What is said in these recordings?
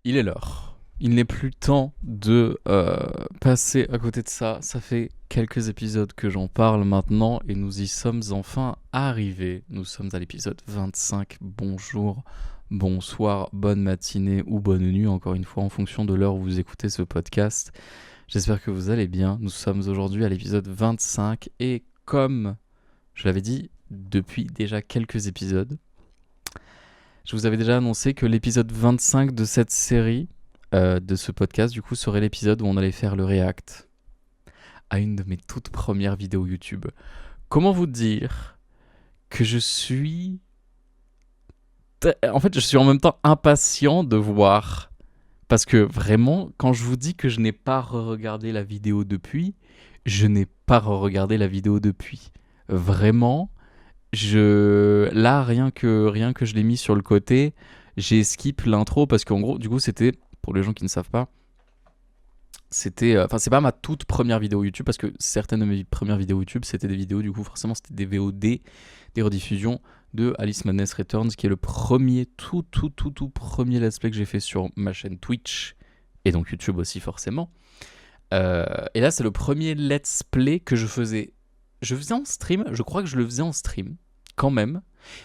Il est l'heure. Il n'est plus temps de passer à côté de ça. Ça fait quelques épisodes que j'en parle maintenant et nous y sommes enfin arrivés. Nous sommes à l'épisode 25. Bonjour, bonsoir, bonne matinée ou bonne nuit, encore une fois, en fonction de l'heure où vous écoutez ce podcast. J'espère que vous allez bien. Nous sommes aujourd'hui à l'épisode 25 et comme je l'avais dit depuis déjà quelques épisodes, je vous avais déjà annoncé que l'épisode 25 de cette série, de ce podcast, du coup, serait l'épisode où on allait faire le react à une de mes toutes premières vidéos YouTube. Comment vous dire que je suis... En fait, je suis en même temps impatient de voir. Parce que vraiment, quand je vous dis que je n'ai pas re-regardé la vidéo depuis, je n'ai pas re-regardé la vidéo depuis. Vraiment, là, rien que je l'ai mis sur le côté, j'ai skip l'intro parce qu'en gros, du coup, c'était, pour les gens qui ne savent pas, c'est pas ma toute première vidéo YouTube parce que certaines de mes premières vidéos YouTube, c'était des vidéos, du coup, forcément, c'était des VOD, des rediffusions de Alice Madness Returns, qui est le premier, tout premier let's play que j'ai fait sur ma chaîne Twitch et donc YouTube aussi, forcément. Et là, c'est le premier let's play que je faisais. Je faisais en stream, je crois que je le faisais en stream, quand même.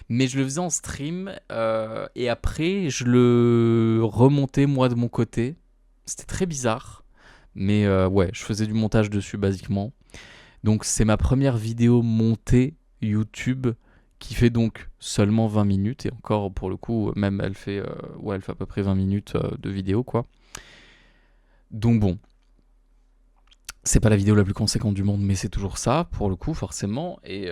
Mais je le faisais en stream et après, je le remontais moi de mon côté. C'était très bizarre. Mais ouais, je faisais du montage dessus, basiquement. Donc, c'est ma première vidéo montée YouTube qui fait donc seulement 20 minutes. Et encore, pour le coup, même elle fait à peu près 20 minutes de vidéo, quoi. Donc bon, c'est pas la vidéo la plus conséquente du monde, mais c'est toujours ça, pour le coup, forcément. Et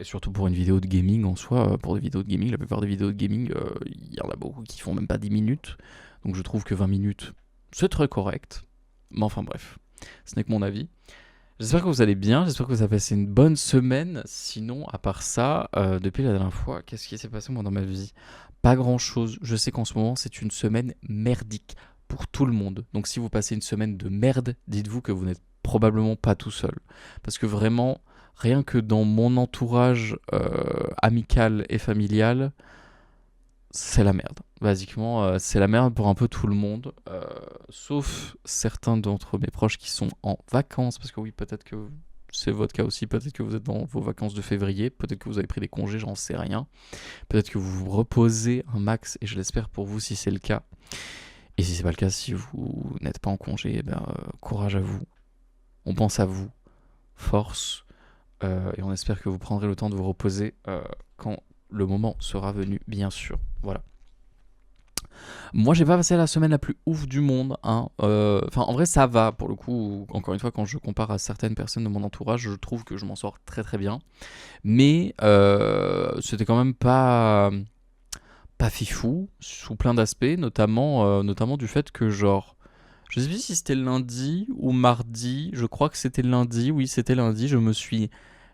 surtout pour une vidéo de gaming en soi. Pour des vidéos de gaming, la plupart des vidéos de gaming, il y en a beaucoup qui font même pas 10 minutes. Donc je trouve que 20 minutes, c'est très correct. Mais enfin bref, ce n'est que mon avis. J'espère que vous allez bien, j'espère que vous avez passé une bonne semaine. Sinon, à part ça, depuis la dernière fois, qu'est-ce qui s'est passé moi dans ma vie? Pas grand-chose. Je sais qu'en ce moment, c'est une semaine merdique pour tout le monde. Donc si vous passez une semaine de merde, dites-vous que vous n'êtes probablement pas tout seul. Parce que vraiment, rien que dans mon entourage amical et familial, c'est la merde. Basiquement, c'est la merde pour un peu tout le monde. Sauf certains d'entre mes proches qui sont en vacances. Parce que oui, peut-être que c'est votre cas aussi. Peut-être que vous êtes dans vos vacances de février. Peut-être que vous avez pris des congés, j'en sais rien. Peut-être que vous vous reposez un max. Et je l'espère pour vous si c'est le cas. Et si c'est pas le cas, si vous n'êtes pas en congé, eh ben, courage à vous. On pense à vous. Force. Et on espère que vous prendrez le temps de vous reposer quand le moment sera venu, bien sûr. Voilà. Moi, j'ai pas passé la semaine la plus ouf du monde. Hein. Enfin, en vrai, ça va. Pour le coup, encore une fois, quand je compare à certaines personnes de mon entourage, je trouve que je m'en sors très très bien. Mais c'était quand même pas fifou, sous plein d'aspects, notamment du fait que, genre, je sais plus si c'était lundi ou mardi, je crois que c'était lundi, oui, c'était lundi, je me suis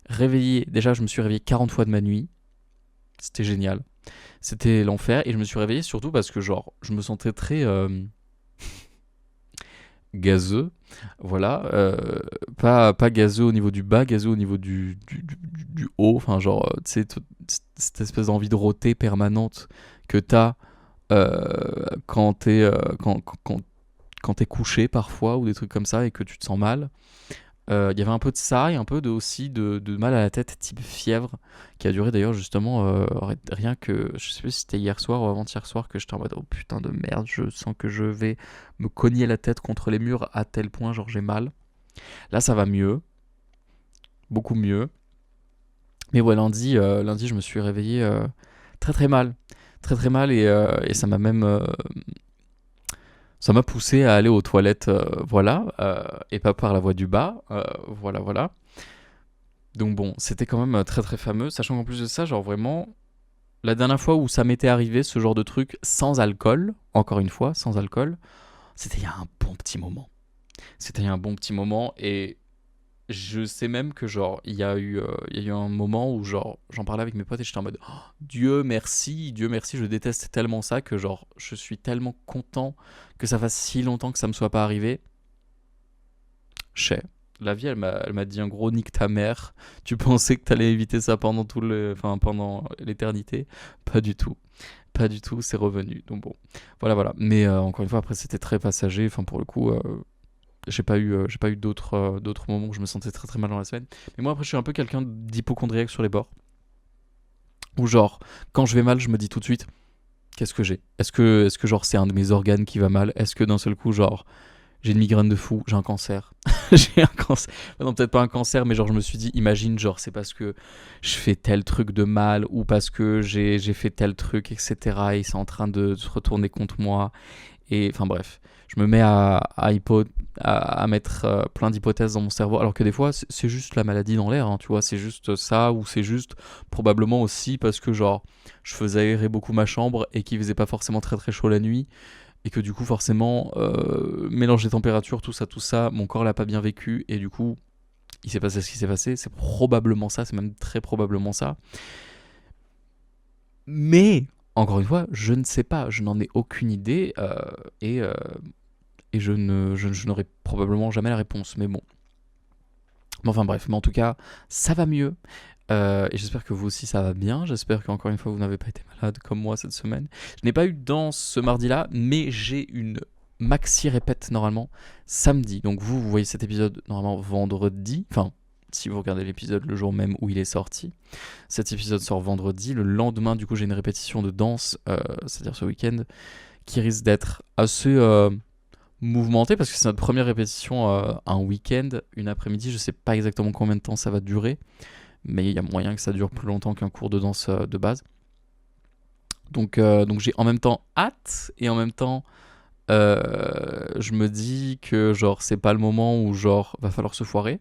réveillé, déjà, je me suis réveillé 40 fois de ma nuit. C'était génial. C'était l'enfer. Et je me suis réveillé surtout parce que, genre, je me sentais très gazeux. Voilà. Pas gazeux au niveau du bas, gazeux au niveau du haut. Enfin, genre, tu sais, cette espèce d'envie de roter permanente que t'as quand quand t'es couché parfois ou des trucs comme ça et que tu te sens mal. Il y avait un peu de ça et un peu aussi de mal à la tête type fièvre qui a duré d'ailleurs justement rien que je sais plus si c'était hier soir ou avant-hier soir que j'étais en mode oh putain de merde, je sens que je vais me cogner la tête contre les murs à tel point genre j'ai mal. Là ça va mieux, beaucoup mieux. Mais ouais, lundi je me suis réveillé très très mal, très très mal et ça m'a même ça m'a poussé à aller aux toilettes, voilà, et pas par la voie du bas, voilà, voilà. Donc bon, c'était quand même très très fameux, sachant qu'en plus de ça, genre vraiment, la dernière fois où ça m'était arrivé, ce genre de truc, sans alcool, encore une fois, sans alcool, c'était il y a un bon petit moment. C'était il y a un bon petit moment, et je sais même que genre, il y a eu un moment où genre, j'en parlais avec mes potes et j'étais en mode, oh, Dieu merci, je déteste tellement ça que genre, je suis tellement content que ça fasse si longtemps que ça me soit pas arrivé. Chais. La vie, elle m'a dit un gros nique ta mère. Tu pensais que t'allais éviter ça pendant pendant l'éternité? Pas du tout. pas du tout, c'est revenu. Donc bon, voilà. Mais encore une fois, après, c'était très passager. Enfin, pour le coup, j'ai pas eu d'autres moments où je me sentais très très mal dans la semaine. Mais moi, après, je suis un peu quelqu'un d'hypochondriaque sur les bords. Où genre, quand je vais mal, je me dis tout de suite, qu'est-ce que j'ai? Est-ce que genre c'est un de mes organes qui va mal? Est-ce que d'un seul coup, genre, j'ai une migraine de fou, j'ai un cancer? J'ai un cancer. Non, peut-être pas un cancer, mais genre, je me suis dit, imagine, genre, c'est parce que je fais tel truc de mal ou parce que j'ai fait tel truc, etc. Et c'est en train de se retourner contre moi. Et enfin bref, je me mets à mettre plein d'hypothèses dans mon cerveau, alors que des fois, c'est juste la maladie dans l'air, hein, tu vois, c'est juste ça, ou c'est juste probablement aussi parce que genre, je faisais aérer beaucoup ma chambre et qu'il faisait pas forcément très très chaud la nuit, et que du coup, forcément, mélange des températures, tout ça, mon corps l'a pas bien vécu, et du coup, il s'est passé ce qui s'est passé, c'est probablement ça, c'est même très probablement ça. Mais, encore une fois, je ne sais pas, je n'en ai aucune idée, et, euh, et je n'aurai probablement jamais la réponse. Mais bon. Mais enfin bref, mais en tout cas, ça va mieux. Et j'espère que vous aussi ça va bien. J'espère qu'encore une fois vous n'avez pas été malade comme moi cette semaine. Je n'ai pas eu de danse ce mardi-là, mais j'ai une maxi répète normalement samedi. Donc vous voyez cet épisode normalement vendredi. Enfin, si vous regardez l'épisode le jour même où il est sorti. Cet épisode sort vendredi. Le lendemain, du coup, j'ai une répétition de danse, c'est-à-dire ce week-end, qui risque d'être assez mouvementée parce que c'est notre première répétition un week-end, une après-midi. Je sais pas exactement combien de temps ça va durer, mais il y a moyen que ça dure plus longtemps qu'un cours de danse de base. Donc j'ai en même temps hâte et en même temps je me dis que genre c'est pas le moment où genre va falloir se foirer.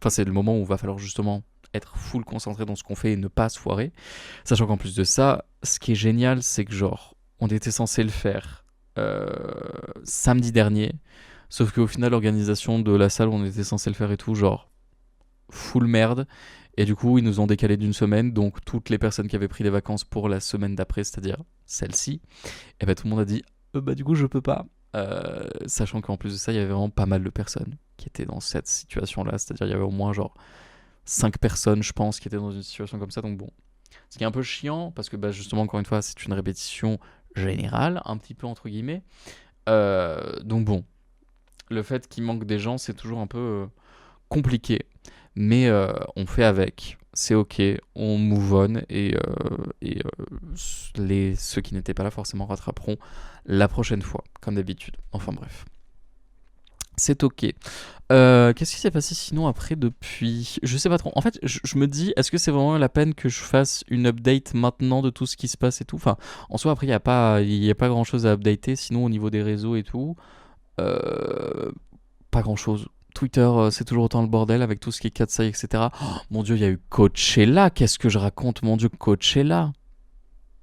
Enfin c'est le moment où va falloir justement être full concentré dans ce qu'on fait et ne pas se foirer. Sachant qu'en plus de ça, ce qui est génial, c'est que genre on était censé le faire samedi dernier, sauf qu'au final l'organisation de la salle où on était censé le faire et tout, genre full merde. Et du coup, ils nous ont décalé d'une semaine. Donc, toutes les personnes qui avaient pris des vacances pour la semaine d'après, c'est-à-dire celle-ci, et bah, tout le monde a dit bah, du coup, je peux pas. Sachant qu'en plus de ça, il y avait vraiment pas mal de personnes qui étaient dans cette situation-là. C'est-à-dire, il y avait au moins genre 5 personnes, je pense, qui étaient dans une situation comme ça. Donc, bon. Ce qui est un peu chiant, parce que bah, justement, encore une fois, c'est une répétition générale, un petit peu entre guillemets. Donc, bon. Le fait qu'il manque des gens, c'est toujours un peu compliqué. Mais on fait avec, c'est ok, on move on et ceux qui n'étaient pas là forcément rattraperont la prochaine fois, comme d'habitude. Enfin bref, c'est ok. Qu'est-ce qui s'est passé sinon après depuis? Je sais pas trop. En fait, je me dis, est-ce que c'est vraiment la peine que je fasse une update maintenant de tout ce qui se passe et tout? Enfin, en soi, après, il y a pas grand-chose à updater, sinon au niveau des réseaux et tout. Euh, Pas grand chose. Twitter, c'est toujours autant le bordel avec tout ce qui est Katsai, etc. Oh, mon dieu, il y a eu Coachella. Qu'est-ce que je raconte, mon dieu, Coachella.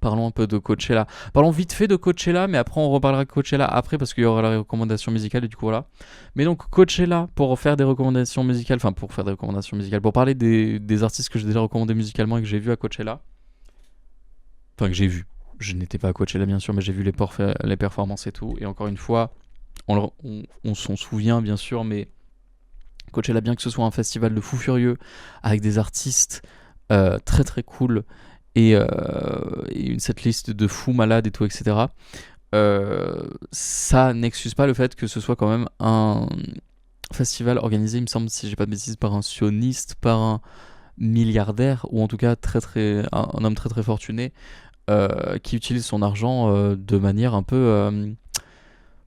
Parlons un peu de Coachella. Parlons vite fait de Coachella, mais après on reparlera de Coachella après parce qu'il y aura la recommandation musicale et du coup voilà. Mais donc Coachella, pour faire des recommandations musicales, enfin pour faire des recommandations musicales, pour parler des artistes que j'ai déjà recommandés musicalement et que j'ai vu à Coachella. Enfin que j'ai vu. Je n'étais pas à Coachella bien sûr, mais j'ai vu les performances et tout. Et encore une fois, on s'en souvient bien sûr, mais Coachella, bien que ce soit un festival de fous furieux avec des artistes très très cool et une setlist de fous malades et tout, etc. Ça n'excuse pas le fait que ce soit quand même un festival organisé, il me semble, si j'ai pas de bêtises, par un sioniste, par un milliardaire, ou en tout cas un homme très très fortuné, qui utilise son argent de manière un peu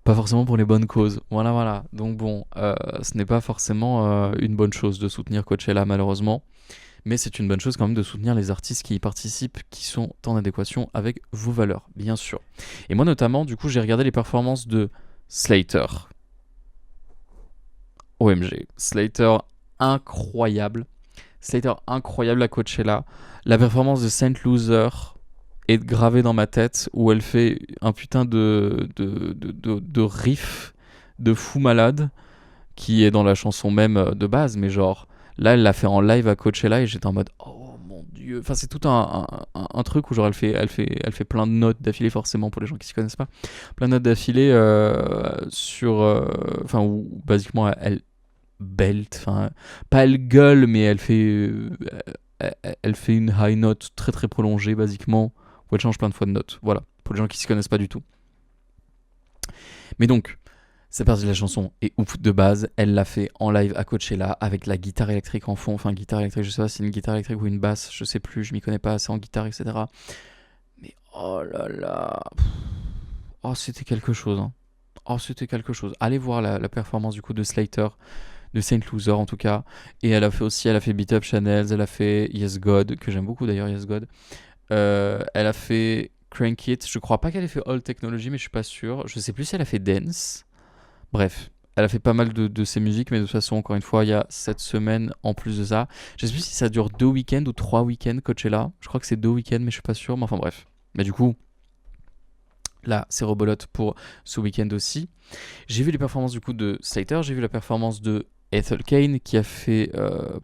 pas forcément pour les bonnes causes. Voilà. Donc bon, ce n'est pas forcément une bonne chose de soutenir Coachella malheureusement, mais c'est une bonne chose quand même de soutenir les artistes qui y participent, qui sont en adéquation avec vos valeurs, bien sûr. Et moi notamment, du coup, j'ai regardé les performances de Slater. OMG, Slater incroyable. Slater incroyable à Coachella. La performance de Saint Loser est gravée dans ma tête où elle fait un putain de riff de fou malade qui est dans la chanson même de base, mais genre là elle l'a fait en live à Coachella et j'étais en mode oh mon dieu, enfin c'est tout un truc où genre elle fait plein de notes d'affilée forcément pour les gens qui s'y connaissent pas, plein de notes d'affilée sur enfin où basiquement elle belt, enfin pas elle gueule mais elle fait une high note très très prolongée basiquement où elle change plein de fois de notes, voilà. pour les gens qui ne s'y connaissent pas du tout. Mais donc, cette partie de la chanson est ouf de base. Elle l'a fait en live à Coachella avec la guitare électrique en fond. Enfin, guitare électrique, je sais pas si c'est une guitare électrique ou une basse, je sais plus, je m'y connais pas assez en guitare, etc. Mais oh là là. Oh, c'était quelque chose. Hein. Oh, c'était quelque chose. Allez voir la performance du coup de Slater, de Saint Loser en tout cas. Et elle a fait Beat Up Channels, elle a fait Yes God, que j'aime beaucoup d'ailleurs, Yes God. Elle a fait Crank It. Je crois pas qu'elle ait fait All Technology, mais je suis pas sûr. Je sais plus si elle a fait Dance. Bref, elle a fait pas mal de ses musiques, mais de toute façon, encore une fois, il y a cette semaine en plus de ça. Je sais plus si ça dure 2 week-ends ou 3 week-ends, Coachella. Je crois que c'est 2 week-ends, mais je suis pas sûr. Mais enfin bref. Mais du coup, là, c'est rebolote pour ce week-end aussi. J'ai vu les performances du coup de Slater, j'ai vu la performance de Ethel Kane qui a fait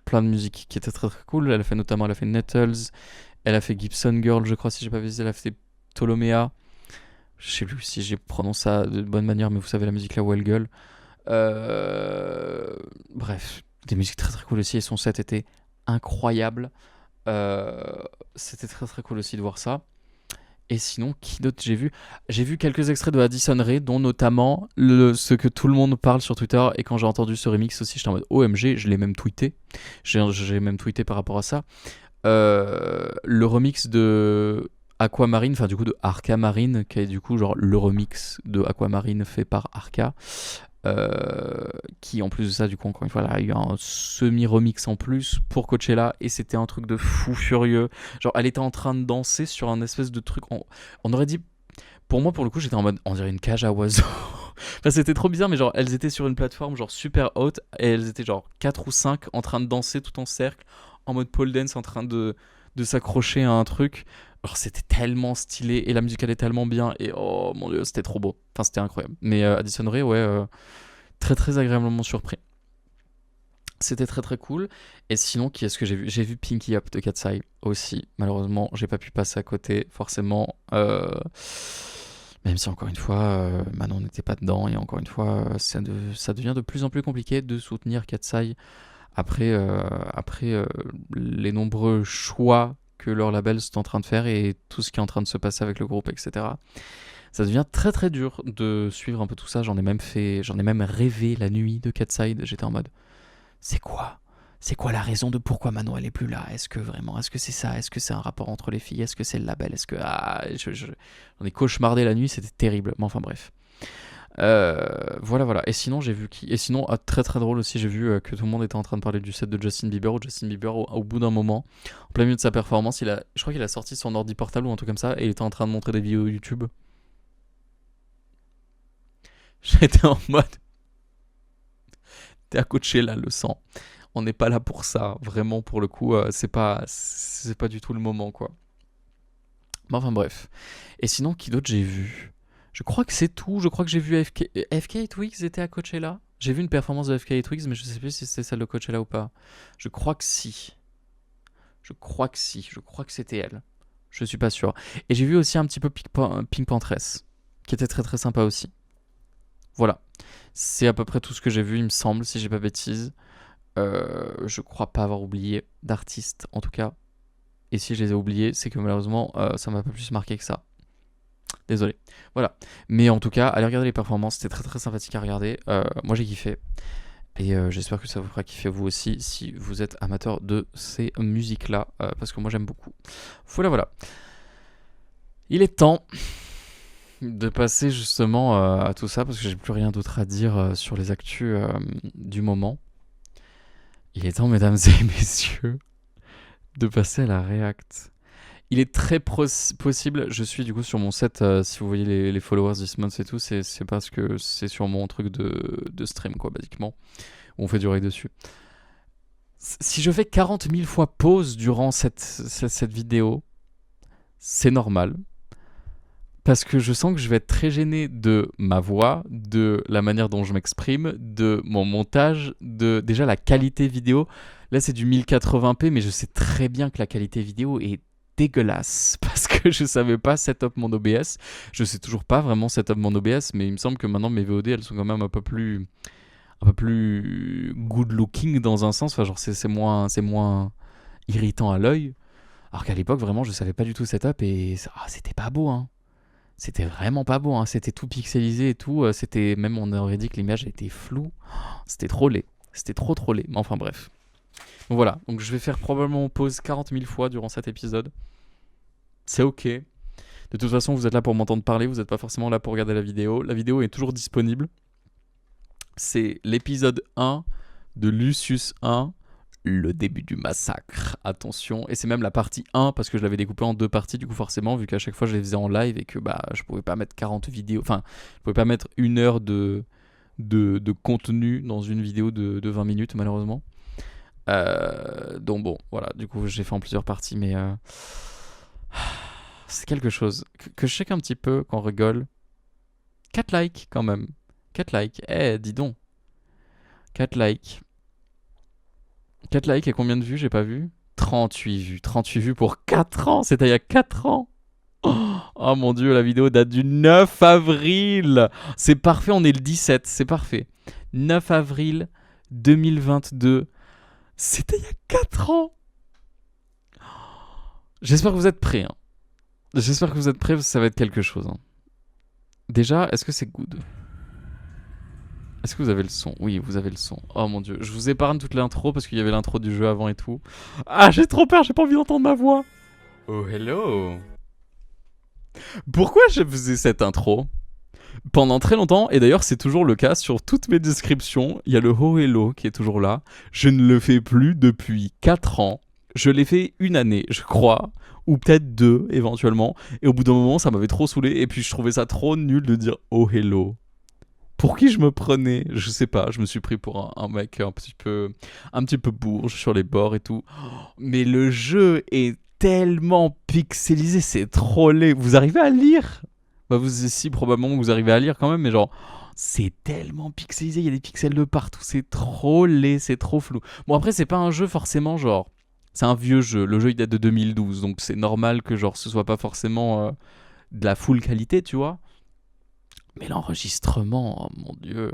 plein de musiques qui étaient très très cool. Elle a fait Nettles, elle a fait Gibson Girl, je crois, si j'ai pas visité, elle a fait Ptolomea. Je sais plus si j'ai prononcé ça de bonne manière, mais vous savez la musique là où elle gueule. Bref, des musiques très très cool aussi et son set était incroyable. C'était très très cool aussi de voir ça. Et sinon, qui d'autre j'ai vu? J'ai vu quelques extraits de Addison Rae, dont notamment ce que tout le monde parle sur Twitter. Et quand j'ai entendu ce remix aussi, j'étais en mode OMG, je l'ai même tweeté. J'ai même tweeté par rapport à ça. Le remix de Aquamarine, enfin du coup de Arca Marine, qui est du coup genre le remix de Aquamarine fait par Arca. Qui en plus de ça, du coup, encore une fois, là, il y a eu un semi-remix en plus pour Coachella et c'était un truc de fou furieux. Genre, elle était en train de danser sur un espèce de truc. On aurait dit, pour moi, pour le coup, j'étais en mode, on dirait une cage à oiseaux. Enfin, c'était trop bizarre, mais genre, elles étaient sur une plateforme genre super haute et elles étaient genre 4 ou 5 en train de danser tout en cercle, en mode pole dance, en train de s'accrocher à un truc. Alors c'était tellement stylé et la musique allait tellement bien et oh mon dieu, c'était trop beau. Enfin, c'était incroyable. Mais Addison Rae, ouais, très très agréablement surpris. C'était très très cool. Et sinon, qui est-ce que j'ai vu? J'ai vu Pinky Up de Katseye aussi. Malheureusement, j'ai pas pu passer à côté, forcément. Même si encore une fois, Manon n'était pas dedans. Et encore une fois, ça devient de plus en plus compliqué de soutenir Katseye après les nombreux choix que leur label sont en train de faire et tout ce qui est en train de se passer avec le groupe, etc. Ça devient très très dur de suivre un peu tout ça. J'en ai même rêvé la nuit de Catside. J'étais en mode, c'est quoi la raison de pourquoi Manon elle est plus là? Est-ce que c'est ça? Est-ce que c'est un rapport entre les filles? Est-ce que c'est le label? Est-ce que j'en ai cauchemardé la nuit, c'était terrible. Mais enfin bref. Voilà. Et sinon, j'ai vu qui. Et sinon, très très drôle aussi, j'ai vu que tout le monde était en train de parler du set de Justin Bieber. Où Justin Bieber, au bout d'un moment, en plein milieu de sa performance, je crois qu'il a sorti son ordi portable ou un truc comme ça, et il était en train de montrer des vidéos YouTube. J'étais en mode, t'es à Coachella, le sang. On n'est pas là pour ça, vraiment pour le coup, c'est pas du tout le moment quoi. Mais enfin bref. Et sinon, qui d'autre j'ai vu? Je crois que c'est tout. Je crois que j'ai vu FK et Twigs étaient à Coachella. J'ai vu une performance de FK et Twigs, mais je sais plus si c'était celle de Coachella ou pas. Je crois que si. Je crois que c'était elle. Je suis pas sûr. Et j'ai vu aussi un petit peu Pink Panthers, qui était très très sympa aussi. Voilà. C'est à peu près tout ce que j'ai vu, il me semble, si j'ai pas bêtise. Je crois pas avoir oublié d'artistes, en tout cas. Et si je les ai oubliés, c'est que malheureusement, ça m'a pas plus marqué que ça. Désolé. Voilà. Mais en tout cas, allez regarder les performances, c'était très très sympathique à regarder. Moi j'ai kiffé. Et j'espère que ça vous fera kiffer vous aussi si vous êtes amateur de ces musiques-là. Parce que moi j'aime beaucoup. Voilà. Il est temps de passer justement à tout ça parce que j'ai plus rien d'autre à dire sur les actus du moment. Il est temps, mesdames et messieurs, de passer à la React. Il est très possible, je suis du coup sur mon set, si vous voyez les followers this month et tout, c'est parce que c'est sur mon truc de stream, quoi, basiquement, où on fait du raid dessus. Si je fais 40 000 fois pause durant cette vidéo, c'est normal. Parce que je sens que je vais être très gêné de ma voix, de la manière dont je m'exprime, de mon montage, de déjà la qualité vidéo. Là, c'est du 1080p, mais je sais très bien que la qualité vidéo est dégueulasse parce que je savais pas setup mon OBS. Je sais toujours pas vraiment setup mon OBS, mais il me semble que maintenant mes VOD, elles sont quand même un peu plus good looking dans un sens. Enfin, genre, c'est moins irritant à l'œil. Alors qu'à l'époque, vraiment, je savais pas du tout setup et c'était pas beau, hein. C'était vraiment pas beau, hein. C'était tout pixelisé et tout. C'était même, on aurait dit que l'image était floue. C'était trop laid. C'était trop laid. Mais enfin bref. Donc voilà. Donc je vais faire probablement pause 40 000 fois durant cet épisode. C'est ok. De toute façon, vous êtes là pour m'entendre parler. Vous n'êtes pas forcément là pour regarder la vidéo. La vidéo est toujours disponible. C'est l'épisode 1 de Lucius 1. Le début du massacre, attention, et c'est même la partie 1 parce que je l'avais découpé en 2 parties du coup forcément vu qu'à chaque fois je les faisais en live et que bah je pouvais pas mettre 40 vidéos, enfin je pouvais pas mettre 1 heure de contenu dans une vidéo de 20 minutes malheureusement. Donc bon voilà, du coup j'ai fait en plusieurs parties mais c'est quelque chose que je sais qu'un petit peu qu'on rigole. 4 likes quand même, 4 likes, dis donc, 4 likes. 4 likes et combien de vues? J'ai pas vu. 38 vues. 38 vues pour 4 ans. C'était il y a 4 ans. Oh mon dieu, la vidéo date du 9 avril. C'est parfait, on est le 17. C'est parfait. 9 avril 2022. C'était il y a 4 ans. J'espère que vous êtes prêts. Hein. J'espère que vous êtes prêts parce que ça va être quelque chose. Hein. Déjà, est-ce que c'est good? Est-ce que vous avez le son? Oui, vous avez le son. Oh mon dieu, je vous épargne toute l'intro parce qu'il y avait l'intro du jeu avant et tout. Ah, j'ai trop peur, j'ai pas envie d'entendre ma voix. Oh hello. Pourquoi je faisais cette intro? Pendant très longtemps, et d'ailleurs c'est toujours le cas sur toutes mes descriptions, il y a le oh hello qui est toujours là. Je ne le fais plus depuis 4 ans. Je l'ai fait 1 année, je crois. Ou peut-être 2 éventuellement. Et au bout d'un moment, ça m'avait trop saoulé. Et puis je trouvais ça trop nul de dire oh hello. Pour qui je me prenais? Je sais pas, je me suis pris pour un mec un petit peu bourge sur les bords et tout. Mais le jeu est tellement pixelisé, c'est trop laid. Vous arrivez à lire? Bah si, probablement vous arrivez à lire quand même, mais genre, c'est tellement pixelisé, il y a des pixels de partout, c'est trop laid, c'est trop flou. Bon après, c'est pas un jeu forcément genre... C'est un vieux jeu, le jeu il date de 2012, donc c'est normal que genre ce soit pas forcément de la full qualité, tu vois. Mais l'enregistrement, oh mon dieu.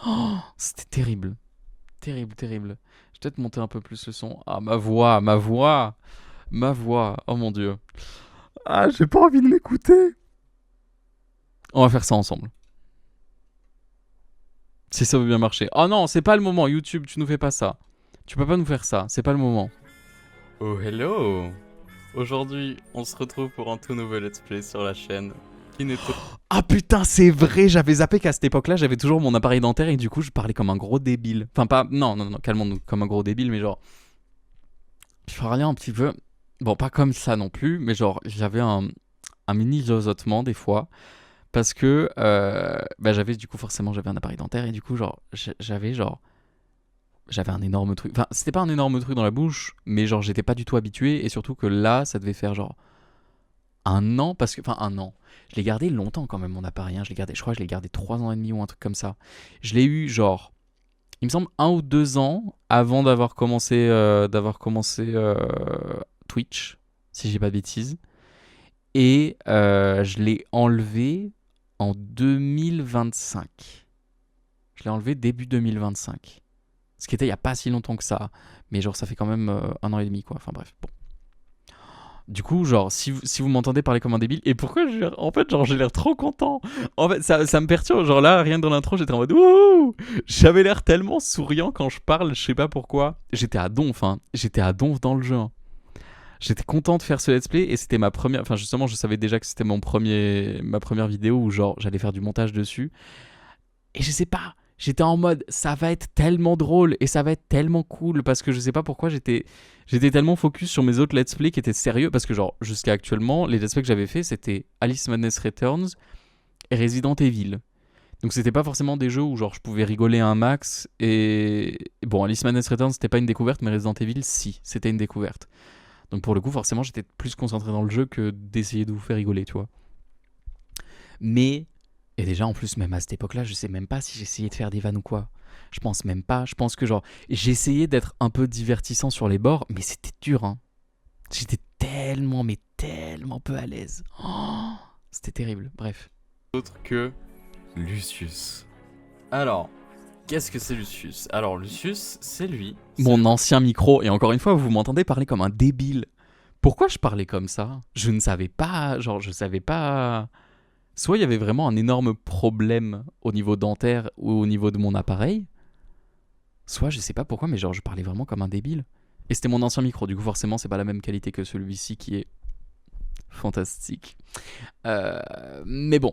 Oh, c'était terrible. Terrible. Je vais peut-être monter un peu plus le son. Ah, ma voix. Oh mon dieu. Ah, j'ai pas envie de m'écouter. On va faire ça ensemble. Si ça veut bien marcher. Oh non, c'est pas le moment. YouTube, tu nous fais pas ça. Tu peux pas nous faire ça. C'est pas le moment. Oh hello. Aujourd'hui, on se retrouve pour un tout nouveau let's play sur la chaîne. Ah putain, c'est vrai, j'avais zappé qu'à cette époque-là, j'avais toujours mon appareil dentaire et du coup, je parlais comme un gros débile. Enfin, pas. Non, calmons-nous, comme un gros débile, mais genre. Je parlais un petit peu. Bon, pas comme ça non plus, mais genre, j'avais un mini zozotement des fois. Parce que. Bah, j'avais du coup, forcément, j'avais un appareil dentaire et du coup, genre. J'avais un énorme truc. Enfin, c'était pas un énorme truc dans la bouche, mais genre, j'étais pas du tout habitué et surtout que là, ça devait faire genre. 1 an, parce que. Enfin, 1 an. Je l'ai gardé longtemps quand même mon appareil, hein. Je crois que je l'ai gardé 3 ans et demi ou un truc comme ça. Je l'ai eu genre, il me semble 1 ou 2 ans avant d'avoir commencé, Twitch, si j'ai pas de bêtises. Et je l'ai enlevé en 2025. Je l'ai enlevé début 2025. Ce qui était il y a pas si longtemps que ça. Mais genre ça fait quand même 1 an et demi quoi. Enfin bref, bon. Du coup, genre, si vous m'entendez parler comme un débile, et pourquoi j'ai l'air trop content. En fait, ça me perturbe. Genre là, rien que dans l'intro, j'étais en mode ouh, j'avais l'air tellement souriant quand je parle, je sais pas pourquoi. J'étais à donf dans le jeu. Hein. J'étais content de faire ce let's play et c'était ma première. Enfin, justement, je savais déjà que c'était ma première vidéo où genre j'allais faire du montage dessus. Et je sais pas. J'étais en mode, ça va être tellement drôle et ça va être tellement cool parce que je sais pas pourquoi j'étais tellement focus sur mes autres let's play qui étaient sérieux parce que genre jusqu'à actuellement, les let's play que j'avais fait c'était Alice Madness Returns et Resident Evil. Donc c'était pas forcément des jeux où genre je pouvais rigoler un max et bon, Alice Madness Returns c'était pas une découverte mais Resident Evil si, c'était une découverte. Donc pour le coup, forcément, j'étais plus concentré dans le jeu que d'essayer de vous faire rigoler, tu vois. Mais et déjà, en plus, même à cette époque-là, je sais même pas si j'essayais de faire des vannes ou quoi. Je pense même pas. Je pense que genre, j'essayais d'être un peu divertissant sur les bords, mais c'était dur, hein. J'étais tellement peu à l'aise. Oh, c'était terrible. Bref. Autre que Lucius. Alors, qu'est-ce que c'est Lucius? Alors, Lucius, c'est lui. Mon ancien micro. Et encore une fois, vous m'entendez parler comme un débile. Pourquoi je parlais comme ça? Je ne savais pas. Genre, je savais pas. soit il y avait vraiment un énorme problème au niveau dentaire ou au niveau de mon appareil, soit je sais pas pourquoi, mais genre je parlais vraiment comme un débile. Et c'était mon ancien micro, du coup forcément c'est pas la même qualité que celui-ci qui est fantastique. Mais bon.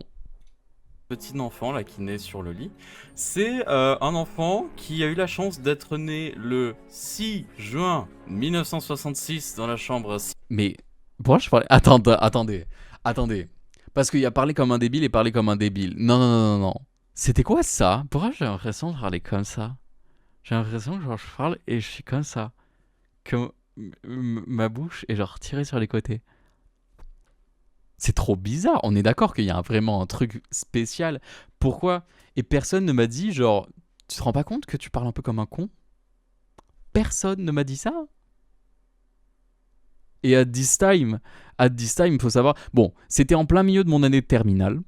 Petit enfant là qui naît sur le lit, c'est un enfant qui a eu la chance d'être né le 6 juin 1966 dans la chambre. Mais pourquoi je parlais... Attendez. Parce qu'il y a parlé comme un débile et parler comme un débile. Non. C'était quoi ça? Pourquoi j'ai l'impression de parler comme ça? J'ai l'impression que genre, je parle et je suis comme ça. Que ma bouche est genre tirée sur les côtés. C'est trop bizarre. On est d'accord qu'il y a vraiment un truc spécial. Pourquoi? Et personne ne m'a dit genre, tu te rends pas compte que tu parles un peu comme un con? Personne ne m'a dit ça. Et at this time, il faut savoir... Bon, c'était en plein milieu de mon année de terminale.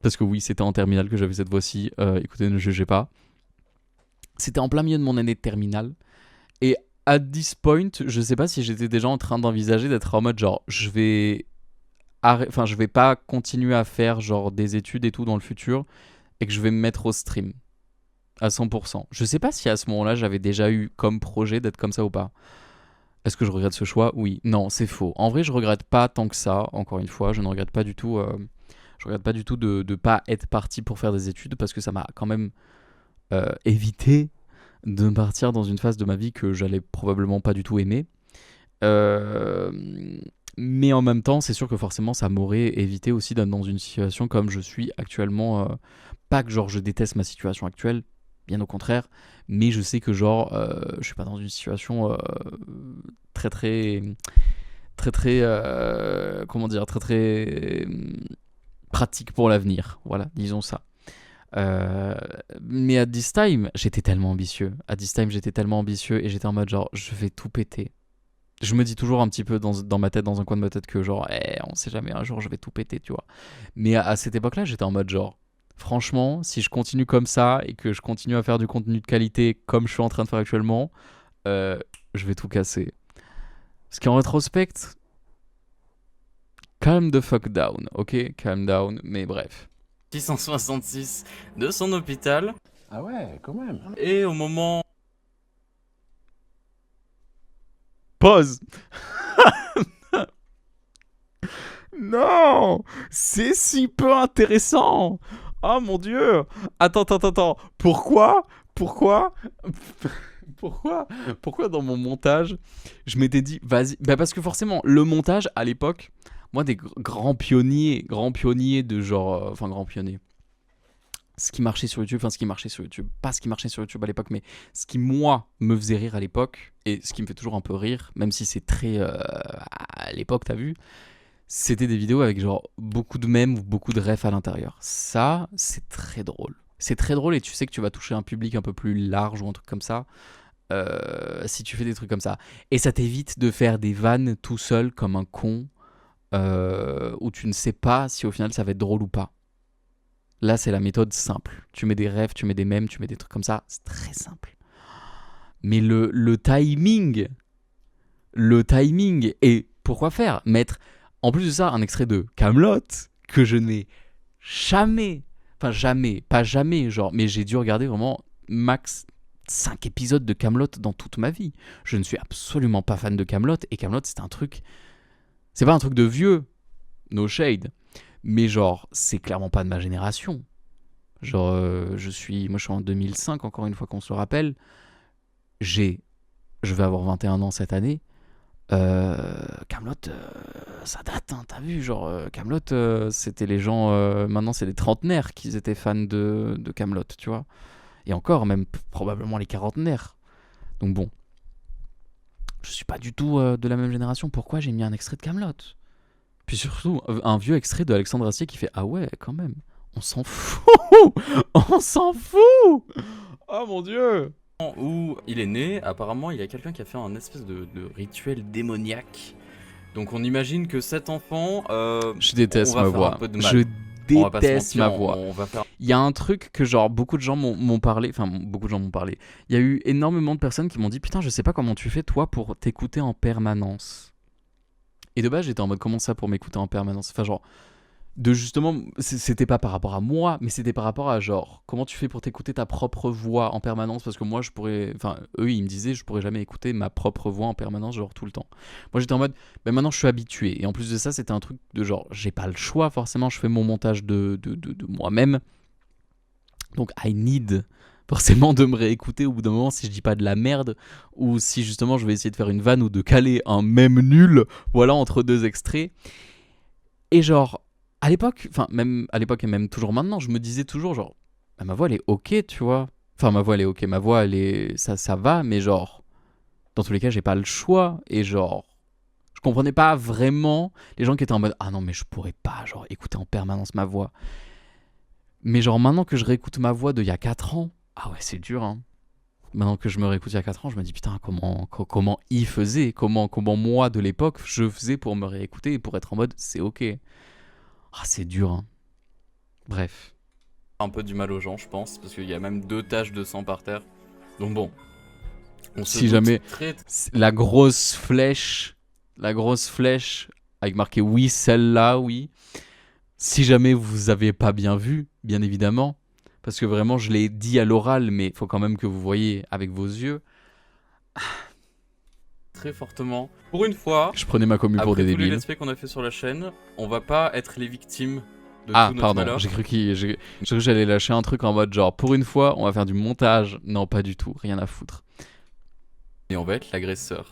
Parce que oui, c'était en terminale que j'avais cette fois-ci. Écoutez, ne jugez pas. C'était en plein milieu de mon année de terminale. Et at this point, je sais pas si j'étais déjà en train d'envisager d'être en mode genre, je vais pas continuer à faire genre des études et tout dans le futur et que je vais me mettre au stream à 100%. Je sais pas si à ce moment-là, j'avais déjà eu comme projet d'être comme ça ou pas. Est-ce que je regrette ce choix? Oui. Non, c'est faux. En vrai, je regrette pas tant que ça. Encore une fois, je ne regrette pas du tout. Je regrette pas du tout de pas être parti pour faire des études parce que ça m'a quand même évité de partir dans une phase de ma vie que j'allais probablement pas du tout aimer. Mais en même temps, c'est sûr que forcément, ça m'aurait évité aussi d'être dans une situation comme je suis actuellement. Pas que genre je déteste ma situation actuelle, bien au contraire, mais je sais que genre je suis pas dans une situation très comment dire, très pratique pour l'avenir. Voilà, disons ça. Mais at this time, j'étais tellement ambitieux. At this time, j'étais tellement ambitieux et j'étais en mode genre, je vais tout péter. Je me dis toujours un petit peu dans ma tête, dans un coin de ma tête que genre, on sait jamais, un jour je vais tout péter, tu vois. Mais à cette époque-là, j'étais en mode genre, franchement, si je continue comme ça et que je continue à faire du contenu de qualité comme je suis en train de faire actuellement, je vais tout casser. Ce qui en rétrospect, calm the fuck down, ok? Calm down, mais bref. 666 de son hôpital. Ah ouais, quand même. Et au moment... Pause. Non, c'est si peu intéressant. Oh mon dieu. Attends. Pourquoi Pourquoi dans mon montage, je m'étais dit, vas-y. Bah parce que forcément, le montage à l'époque, moi des grands pionniers de genre, enfin grands pionniers. Ce qui marchait sur YouTube, pas ce qui marchait sur YouTube à l'époque, mais ce qui, moi, me faisait rire à l'époque, et ce qui me fait toujours un peu rire, même si c'est très... à l'époque, t'as vu, c'était des vidéos avec genre beaucoup de mèmes ou beaucoup de refs à l'intérieur. Ça, c'est très drôle. C'est très drôle et tu sais que tu vas toucher un public un peu plus large ou un truc comme ça, si tu fais des trucs comme ça. Et ça t'évite de faire des vannes tout seul comme un con, où tu ne sais pas si au final ça va être drôle ou pas. Là, c'est la méthode simple. Tu mets des refs, tu mets des mèmes, tu mets des trucs comme ça. C'est très simple. Mais le timing... Et pourquoi faire? Mettre, en plus de ça, un extrait de Kaamelott que je n'ai jamais... Enfin, jamais. Pas jamais, genre. Mais j'ai dû regarder vraiment max 5 épisodes de Kaamelott dans toute ma vie. Je ne suis absolument pas fan de Kaamelott. Et Kaamelott, c'est un truc... C'est pas un truc de vieux. No shade. Mais genre, c'est clairement pas de ma génération. Genre, moi je suis en 2005, encore une fois qu'on se le rappelle. Je vais avoir 21 ans cette année. Kaamelott, ça date, hein, t'as vu, genre, Kaamelott, c'était les gens, maintenant c'est les trentenaires qui étaient fans de Kaamelott, tu vois. Et encore, même probablement les quarantenaires. Donc bon, je suis pas du tout de la même génération. Pourquoi j'ai mis un extrait de Kaamelott? Puis surtout, un vieux extrait de Alexandre Astier qui fait « Ah ouais, quand même, on s'en fout. On s'en fout. Oh mon Dieu !» Où il est né, apparemment, il y a quelqu'un qui a fait un espèce de rituel démoniaque. Donc on imagine que cet enfant... je déteste ma voix. Je déteste ma voix. On va faire... Il y a un truc que genre beaucoup de gens m'ont parlé. Enfin, beaucoup de gens m'ont parlé. Il y a eu énormément de personnes qui m'ont dit « Putain, je sais pas comment tu fais toi pour t'écouter en permanence. » Et de base, j'étais en mode comment ça pour m'écouter en permanence? Enfin, genre, de justement, c'était pas par rapport à moi, mais c'était par rapport à genre, comment tu fais pour t'écouter ta propre voix en permanence, parce que moi, enfin, eux, ils me disaient, je pourrais jamais écouter ma propre voix en permanence, genre tout le temps. Moi, j'étais en mode, ben maintenant, je suis habitué. Et en plus de ça, c'était un truc de genre, j'ai pas le choix, forcément, je fais mon montage de moi-même. Donc, I need forcément de me réécouter au bout d'un moment si je dis pas de la merde, ou si justement, je vais essayer de faire une vanne ou de caler un même nul, voilà, entre deux extraits. Et genre, à l'époque, enfin, même à l'époque et même toujours maintenant, je me disais toujours, genre, bah, ma voix, elle est ok, tu vois. Enfin, ma voix, elle est ok, ma voix, elle est. Ça va, mais genre, dans tous les cas, j'ai pas le choix. Et genre, je comprenais pas vraiment les gens qui étaient en mode, ah non, mais je pourrais pas, genre, écouter en permanence ma voix. Mais genre, maintenant que je réécoute ma voix d'il y a 4 ans, ah ouais, c'est dur, hein. Maintenant que je me réécoute il y a 4 ans, je me dis, putain, comment il faisait, comment moi, de l'époque, je faisais pour me réécouter et pour être en mode, c'est ok. Ah, c'est dur, hein. Bref. Un peu du mal aux gens, je pense, parce qu'il y a même 2 taches de sang par terre. Donc bon, on se Si doute jamais très la grosse flèche avec marqué oui, celle-là, oui. Si jamais vous avez pas bien vu, bien évidemment, parce que vraiment je l'ai dit à l'oral, mais il faut quand même que vous voyez avec vos yeux. très fortement. Pour une fois, Je prenais ma commu pour après des tous les débiles. let's play qu'on a fait sur la chaîne, on va pas être les victimes de Ah, tout notre pardon, malheur. j'ai cru que j'allais lâcher un truc en mode genre pour une fois, on va faire du montage. Non, pas du tout, rien à foutre. Et on va être l'agresseur.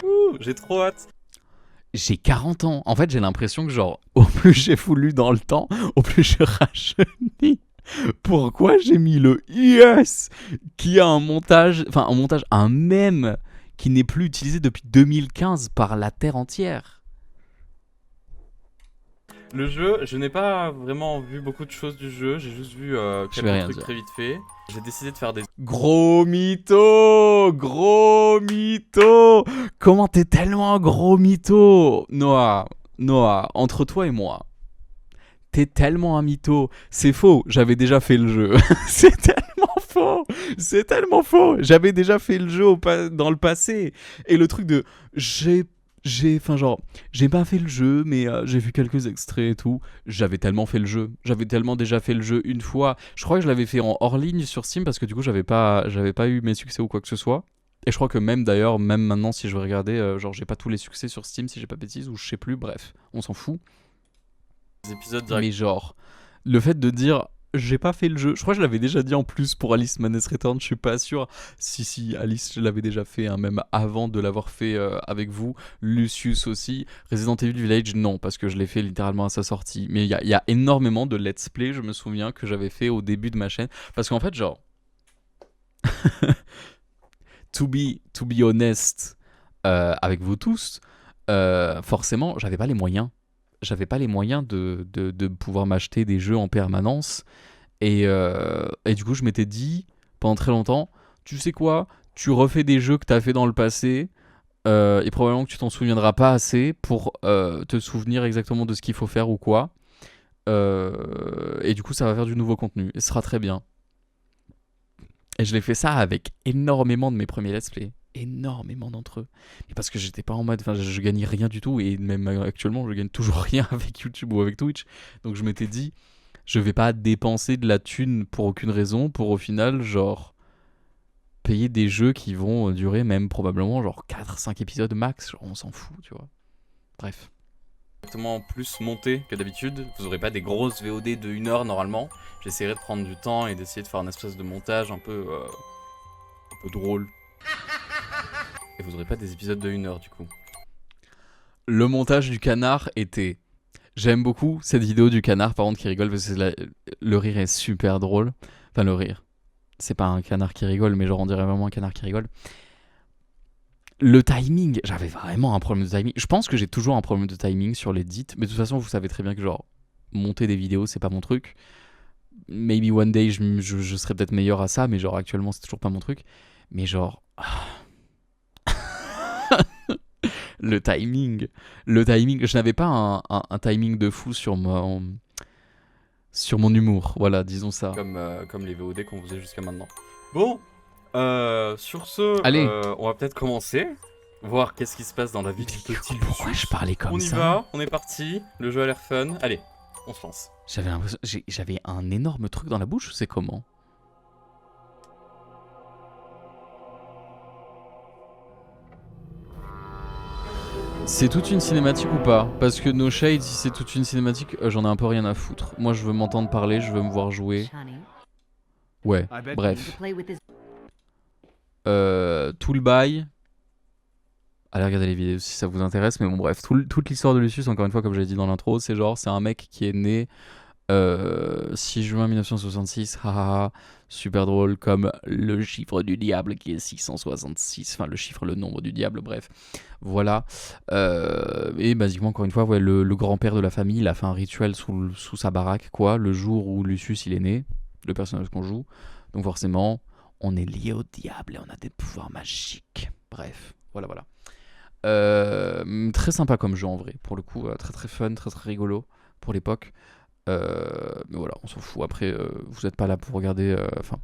Ouh, j'ai trop hâte. J'ai 40 ans. En fait, j'ai l'impression que genre, au plus j'ai voulu dans le temps, au plus je rajeunis. Pourquoi j'ai mis le yes qui a un montage, un mème qui n'est plus utilisé depuis 2015 par la Terre entière. Le jeu, je n'ai pas vraiment vu beaucoup de choses du jeu, j'ai juste vu Je vais quelques rien trucs dire. très vite fait. J'ai décidé de faire des... Gros mytho, gros mytho. Comment t'es tellement un gros mytho, Noah, entre toi et moi. T'es tellement un mytho. C'est faux, j'avais déjà fait le jeu. C'est tellement faux. C'est tellement faux. J'avais déjà fait le jeu dans le passé. Et le truc de j'ai pas fait le jeu, mais j'ai vu quelques extraits et tout. J'avais tellement fait le jeu. J'avais tellement déjà fait le jeu une fois. Je crois que je l'avais fait en hors ligne sur Steam parce que du coup j'avais pas eu mes succès ou quoi que ce soit. Et je crois que même d'ailleurs, même maintenant si je veux regarder, genre j'ai pas tous les succès sur Steam si j'ai pas de bêtises ou je sais plus. Bref, on s'en fout. épisodes Mais directs. genre, le fait de dire j'ai pas fait le jeu, je crois que je l'avais déjà dit en plus pour Alice Madness Return, je suis pas sûr. Si, Alice, je l'avais déjà fait, hein, même avant de l'avoir fait avec vous. Lucius aussi. Resident Evil Village, non, parce que je l'ai fait littéralement à sa sortie. Mais il y a énormément de let's play, je me souviens, que j'avais fait au début de ma chaîne. Parce qu'en fait, genre, to be honest avec vous tous, forcément, j'avais pas les moyens. J'avais pas les moyens de pouvoir m'acheter des jeux en permanence. Et du coup, je m'étais dit pendant très longtemps, tu sais quoi, tu refais des jeux que t'as fait dans le passé et probablement que tu t'en souviendras pas assez pour te souvenir exactement de ce qu'il faut faire ou quoi. Et du coup, ça va faire du nouveau contenu et ce sera très bien. Et je l'ai fait ça avec énormément de mes premiers let's play. Énormément d'entre eux. Mais parce que j'étais pas en mode, enfin, je gagnais rien du tout et même actuellement, je gagne toujours rien avec YouTube ou avec Twitch. Donc je m'étais dit, je vais pas dépenser de la thune pour aucune raison pour au final, genre, payer des jeux qui vont durer même probablement genre 4-5 épisodes max. Genre, on s'en fout, tu vois. Bref. Exactement plus monté que d'habitude. Vous aurez pas des grosses VOD de 1 heure normalement. J'essaierai de prendre du temps et d'essayer de faire un espèce de montage un peu drôle. Et vous aurez pas des épisodes de 1 heure du coup. Le montage du canard était... J'aime beaucoup cette vidéo du canard, par contre, qui rigole, parce que le rire est super drôle. Enfin, le rire. C'est pas un canard qui rigole, mais genre, on dirait vraiment un canard qui rigole. Le timing, j'avais vraiment un problème de timing. Je pense que j'ai toujours un problème de timing sur l'édit, mais de toute façon, vous savez très bien que genre, monter des vidéos, c'est pas mon truc. Maybe one day, je serai peut-être meilleur à ça, mais genre, actuellement, c'est toujours pas mon truc. Mais genre... le timing, je n'avais pas un timing de fou sur mon humour, voilà, disons ça. Comme les VOD qu'on faisait jusqu'à maintenant. Bon, sur ce, Allez. on va peut-être commencer. voir qu'est-ce qui se passe dans la vie du petit Pourquoi Lucius. je parlais comme On y ça? va, on est parti, le jeu a l'air fun. Allez, on se lance. J'avais l'impression... J'avais un énorme truc dans la bouche, c'est comment? C'est toute une cinématique ou pas? Parce que No Shade, si c'est toute une cinématique, j'en ai un peu rien à foutre. Moi, je veux m'entendre parler, je veux me voir jouer. Ouais, bref. Tout le bail. Allez regarder les vidéos si ça vous intéresse, mais bon bref, toute l'histoire de Lucius, encore une fois, comme j'avais dit dans l'intro, c'est genre, c'est un mec qui est né 6 juin 1966, haha, super drôle, comme le chiffre du diable qui est 666, enfin le chiffre, le nombre du diable, bref, voilà. Et basiquement, encore une fois, ouais, le grand-père de la famille, il a fait un rituel sous sa baraque, quoi, le jour où Lucius il est né, le personnage qu'on joue, donc forcément, on est lié au diable et on a des pouvoirs magiques, bref, voilà, voilà. Très sympa comme jeu en vrai, pour le coup, très très fun, très très rigolo pour l'époque. Mais voilà, on s'en fout. Après, vous n'êtes pas là pour regarder. Enfin,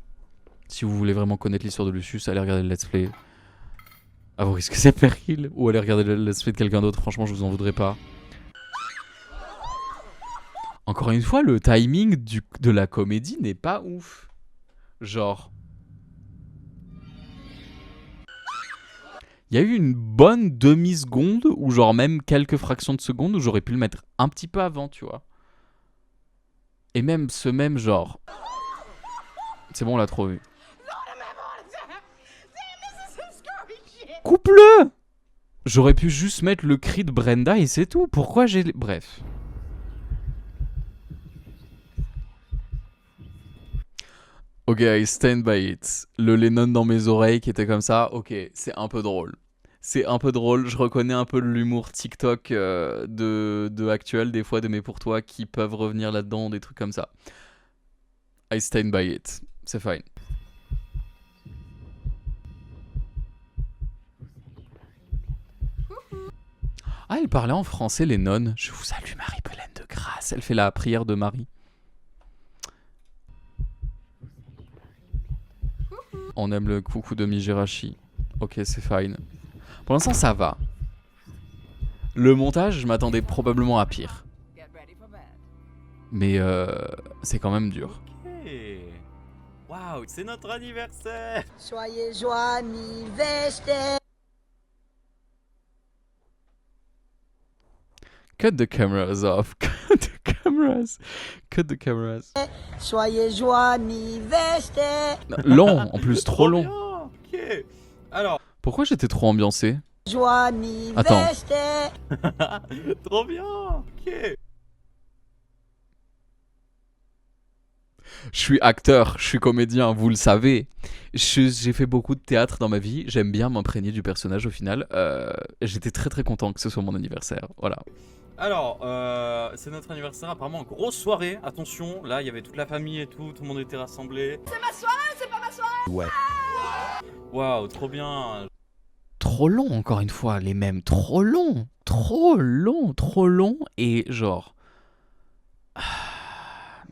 si vous voulez vraiment connaître l'histoire de Lucius, allez regarder le let's play. À vos risques et périls. Ou allez regarder le let's play de quelqu'un d'autre. Franchement, je vous en voudrais pas. Encore une fois, le timing de la comédie n'est pas ouf. Genre. Il y a eu une bonne demi-seconde, ou genre même quelques fractions de seconde, où j'aurais pu le mettre un petit peu avant, tu vois. Et même ce même genre. C'est bon, on l'a trop vu. Coupe-le! J'aurais pu juste mettre le cri de Brenda et c'est tout. Pourquoi j'ai... Bref. Ok, I stand by it. Le Lennon dans mes oreilles qui était comme ça, ok, c'est un peu drôle. C'est un peu drôle, je reconnais un peu l'humour TikTok de actuel, des fois de mes pour toi qui peuvent revenir là-dedans, des trucs comme ça. I stand by it. C'est fine. Ah, elle parlait en français, les nonnes. Je vous salue, Marie pleine de grâce. Elle fait la prière de Marie. On aime le coucou de Mijirashi. Ok, c'est fine. Pour l'instant, ça va. Le montage, je m'attendais probablement à pire. Mais c'est quand même dur. Ok. Waouh, c'est notre anniversaire. Soyez joyeux anniversaire. Cut the cameras off. Cut the cameras. Cut the cameras. Soyez joyeux anniversaire. Long, en plus, trop long. Bien. Ok. Alors. Pourquoi j'étais trop ambiancé? Joyeux anniversaire. Trop bien. Ok. Je suis acteur, je suis comédien, vous le savez. J'ai fait beaucoup de théâtre dans ma vie. J'aime bien m'imprégner du personnage au final. J'étais très très content que ce soit mon anniversaire. Voilà. Alors, c'est notre anniversaire, apparemment, grosse soirée. Attention, là, il y avait toute la famille et tout le monde était rassemblé. C'est ma soirée, c'est pas ma soirée. Ouais. Waouh, trop bien. Trop long, encore une fois, les mêmes. Trop long. Trop long, trop long. Et genre...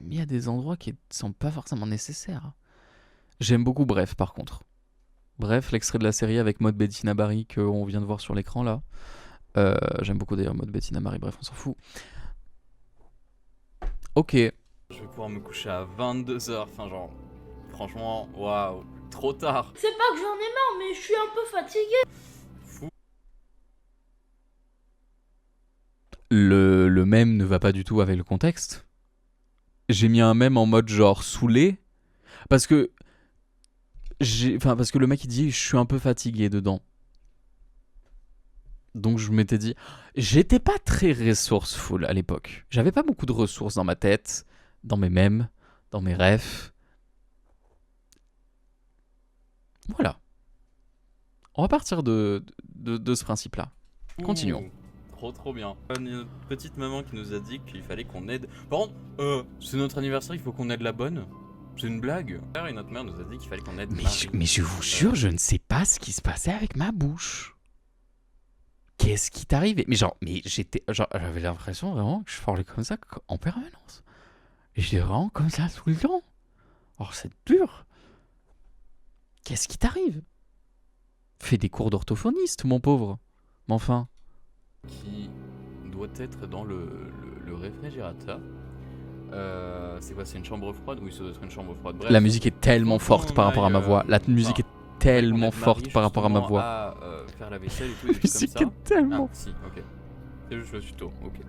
il y a des endroits qui sont pas forcément nécessaires. J'aime beaucoup Bref, par contre. Bref, l'extrait de la série avec Maud Bettina Barry qu'on vient de voir sur l'écran, là. J'aime beaucoup d'ailleurs Maud Bettina Barry, bref, on s'en fout. Ok. Je vais pouvoir me coucher à 22h, enfin genre... Franchement, waouh, trop tard. C'est pas que j'en ai marre, mais je suis un peu fatigué. Fou. Le mème ne va pas du tout avec le contexte. J'ai mis un mème en mode genre saoulé. Parce que... parce que le mec il dit je suis un peu fatigué dedans. Donc je m'étais dit... J'étais pas très resourceful à l'époque. J'avais pas beaucoup de ressources dans ma tête, dans mes mèmes, dans mes refs. Voilà. On va partir de ce principe-là. Continuons. Trop bien. Une petite maman qui nous a dit qu'il fallait qu'on aide... Par contre, c'est notre anniversaire, il faut qu'on aide la bonne. C'est une blague. Et notre mère nous a dit qu'il fallait qu'on aide Marie. Mais je vous jure, je ne sais pas ce qui se passait avec ma bouche. Qu'est-ce qui t'arrivait? Mais j'avais l'impression vraiment que je parlais comme ça en permanence. Et j'étais vraiment comme ça tout le temps. Alors c'est dur. Qu'est-ce qui t'arrive? Fais des cours d'orthophoniste, mon pauvre. Mais enfin. Qui doit être dans le réfrigérateur. C'est quoi, c'est une chambre froide? Oui, ça doit être une chambre froide. Bref, La musique est tellement faut forte qu'on par rapport à ma aille, voix. La musique est tellement on aide forte Marie, par rapport à ma justement, voix. à, faire la vaisselle et tout, La des trucs musique comme ça. est tellement. Ah, si, ok. C'est juste le tuto, ok.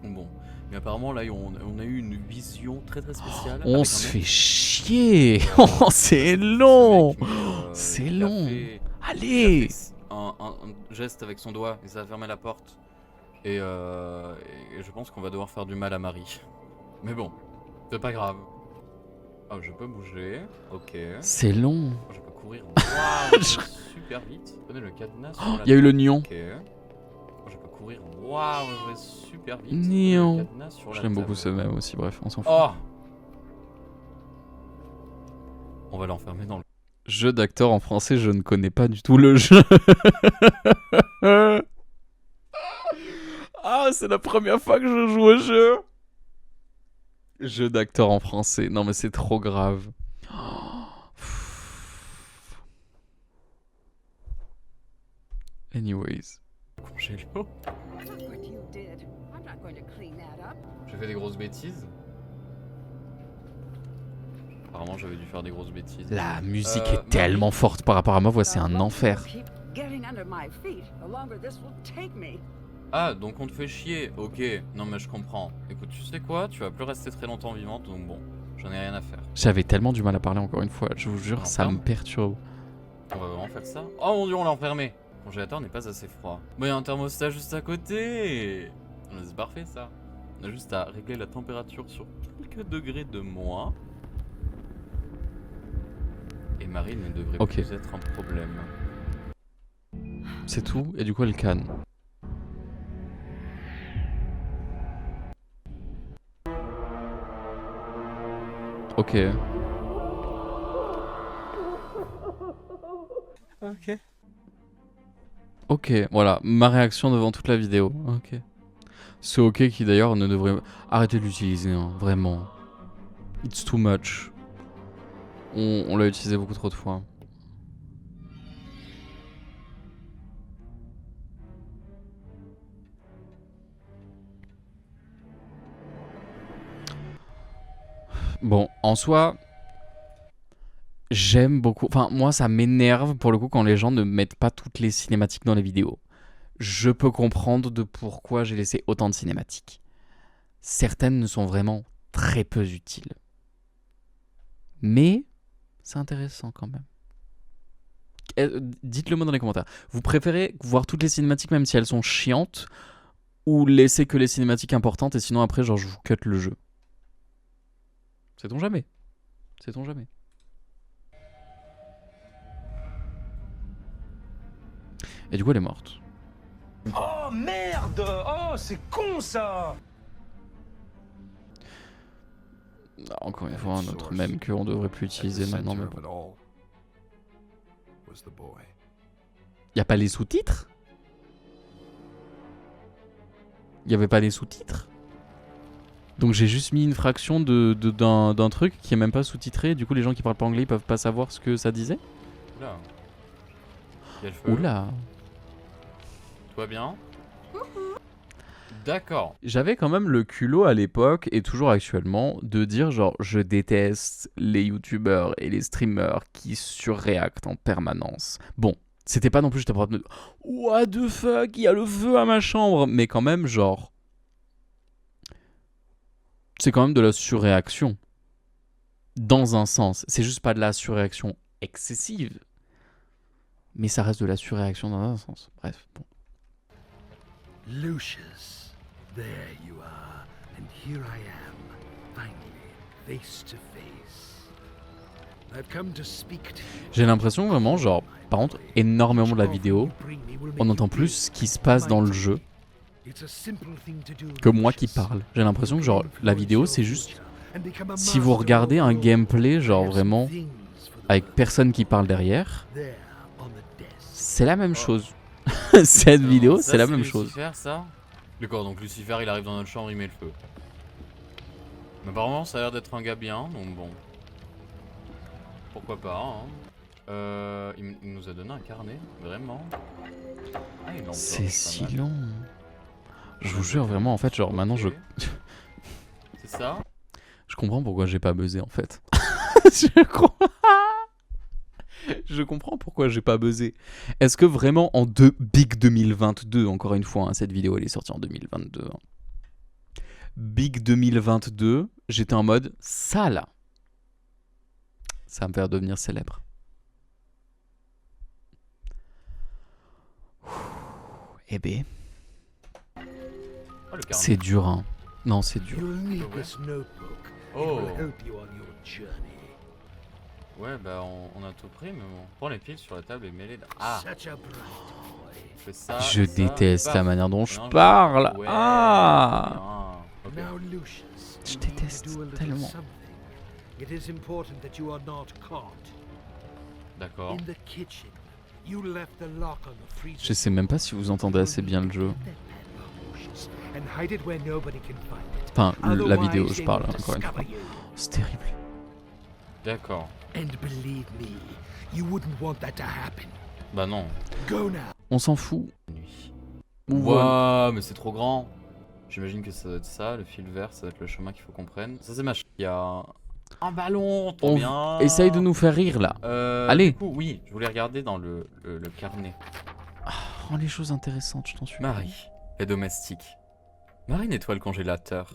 Bon. Mais apparemment, là, on a eu une vision très très spéciale. On avec se un fait mec. chier. Oh, c'est long. Ce mec, C'est il a long. fait- Allez. il a fait un geste avec son doigt et ça a fermé la porte. Et je pense qu'on va devoir faire du mal à Marie. Mais bon, c'est pas grave. Oh, je peux bouger. Ok. C'est long. Je peux courir. Waouh, super vite. Prenez le cadenas. sur la Il y a eu le table. nion. Ok. Je peux courir. Waouh, je vais super vite. Nion. Prenez le cadenas sur la Je l'aime beaucoup table. ce même aussi, bref, on s'en fout. Oh. On va l'enfermer dans le. Jeu d'acteur en français, je ne connais pas du tout le jeu. Ah, c'est la première fois que je joue au jeu. Jeu d'acteur en français. Non, mais c'est trop grave. Anyways. Congélo. What you did. I'm not going to clean that up. J'ai fait des grosses bêtises. Apparemment, j'avais dû faire des grosses bêtises. La musique Marie. est tellement forte par rapport à ma voix, c'est un enfer. Keep getting under my feet, the longer this will take me. Ah, donc on te fait chier. Ok, non mais je comprends. Écoute, tu sais quoi? Tu vas plus rester très longtemps vivante, donc bon, j'en ai rien à faire. J'avais tellement du mal à parler encore une fois, je vous jure, ça me perturbe. On va vraiment faire ça? Oh mon dieu, on l'a enfermé! Le congélateur n'est pas assez froid. Bah, il y a un thermostat juste à côté! C'est parfait ça. On a juste à régler la température sur quelques degrés de moins. Et Marie ne devrait Ok. plus être un problème. C'est tout, et du coup elle canne. Ok. Ok. Ok, voilà, ma réaction devant toute la vidéo. Ok. Ce ok qui d'ailleurs ne devrait... Arrêtez de l'utiliser, hein, vraiment. It's too much. On l'a utilisé beaucoup trop de fois. Bon, en soi, j'aime beaucoup. Enfin, moi, ça m'énerve pour le coup quand les gens ne mettent pas toutes les cinématiques dans les vidéos. Je peux comprendre de pourquoi j'ai laissé autant de cinématiques. Certaines ne sont vraiment très peu utiles. Mais c'est intéressant quand même. Dites-le moi dans les commentaires. Vous préférez voir toutes les cinématiques même si elles sont chiantes ou laisser que les cinématiques importantes et sinon après genre je vous cut le jeu? Sait-on jamais? Sait-on jamais? Et du coup elle est morte. Oh merde! Oh, c'est con ça! Encore une fois, un autre même qu'on devrait plus utiliser maintenant. Mais bon. Y a pas les sous-titres? Y avait pas les sous-titres? Donc j'ai juste mis une fraction d'un truc qui est même pas sous-titré. Du coup, les gens qui parlent pas anglais ils peuvent pas savoir ce que ça disait. Oula. Il y a le feu. Oula. Tout va bien? D'accord. J'avais quand même le culot à l'époque et toujours actuellement de dire genre je déteste les youtubeurs et les streamers qui surréactent en permanence. Bon, c'était pas non plus juste à de what the fuck, il y a le feu à ma chambre, mais quand même genre c'est quand même de la surréaction dans un sens. C'est juste pas de la surréaction excessive, mais ça reste de la surréaction dans un sens. Bref, bon. Lucius, there you are, and here I am, finally, face to face. I've come to speak to you. J'ai l'impression vraiment, genre, par contre, énormément de la vidéo, on entend plus ce qui se passe dans le jeu que moi qui parle. J'ai l'impression que, genre, la vidéo, c'est juste... Si vous regardez un gameplay, genre, vraiment, avec personne qui parle derrière, c'est la même chose. Cette vidéo, Ça, c'est la même chose. Lucifer, ça? D'accord, donc Lucifer, il arrive dans notre chambre, il met le feu. Mais apparemment, ça a l'air d'être un gars bien, donc bon. Pourquoi pas, hein. Il nous a donné un carnet, vraiment. Ah, il en C'est porte si pas mal. long. Je vous jure vraiment en fait genre maintenant je C'est ça. je comprends pourquoi j'ai pas buzzé en fait. je crois. Je comprends pourquoi j'ai pas buzzé. Est-ce que vraiment en Big 2022, encore une fois, hein, cette vidéo elle est sortie en 2022. Hein. Big 2022, j'étais en mode ça là. Ça va me faire devenir célèbre. Eh ben, Oh, le carnet. c'est dur hein. Non, c'est dur. You'll need Ouais. this notebook. It Oh. will help you on your journey. Ouais, bah on a tout pris, mais bon. Prends les piles sur la table et mets-les. Ah, Such a bright boy. fais ça. Je ça, déteste paf. la manière dont je Mélange. parle. Ouais, Ah. bien. Ok. Now, Lucius, Je you need to déteste do a little tellement. something. It is important that you are not caught. D'accord. In the kitchen, you left the lock on the freezer. Je sais même pas si vous entendez assez bien le jeu. And hide it where nobody can find it. Enfin, la Otherwise, vidéo, je they parle will encore une fois. discover you. C'est terrible. D'accord. And believe me, you wouldn't want that to happen. Bah non. Go now. On s'en fout. Nuit. Ou voilà. Waouh, mais c'est trop grand. J'imagine que ça doit être ça, le fil vert, ça doit être le chemin qu'il faut qu'on prenne. Ça c'est machin. Il y a un ballon, trop On bien. essaye de nous faire rire là. Allez. Du coup, oui, je voulais regarder dans le carnet. Rends les choses intéressantes, je t'en supplie. Marie, les domestiques. Marie nettoie le congélateur.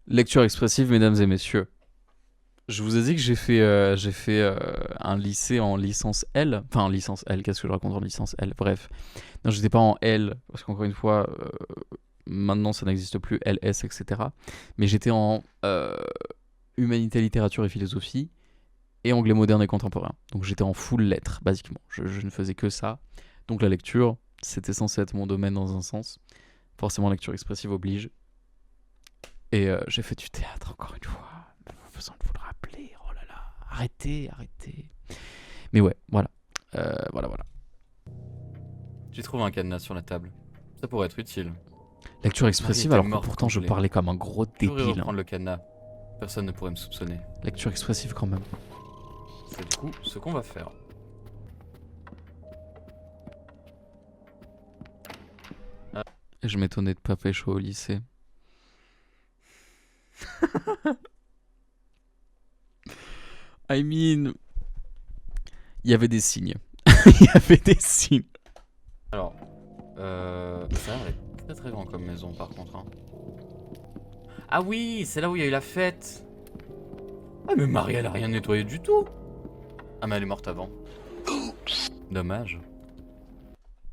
Lecture expressive, mesdames et messieurs. Je vous ai dit que j'ai fait un lycée en licence L. Enfin, en licence L, qu'est-ce que je raconte en licence L? Bref. Non, j'étais pas en L, parce qu'encore une fois, maintenant ça n'existe plus, LS, etc. Mais j'étais en humanité, littérature et philosophie, et anglais moderne et contemporain. Donc j'étais en full lettres, basiquement. Je ne faisais que ça. Donc la lecture, c'était censé être mon domaine dans un sens. Forcément, lecture expressive oblige. Et j'ai fait du théâtre, encore une fois. Pas besoin de vous le rappeler. Oh là là. Arrêtez. Mais ouais, voilà. Voilà. J'ai trouvé un cadenas sur la table. Ça pourrait être utile. Lecture expressive, était alors que morte pourtant je congelée. parlais comme un gros Je pourrais débile. reprendre le cadenas. Personne ne pourrait me soupçonner. Lecture expressive quand même. C'est du coup ce qu'on va faire. Et je m'étonnais de pas pécho au lycée. I mean... Il y avait des signes. Il y avait des signes. Alors, ça a l'air d'être très grand comme maison par contre. Hein. Ah oui, c'est là où il y a eu la fête. Ah mais Marie elle a rien nettoyé du tout. Ah mais elle est morte avant. Dommage.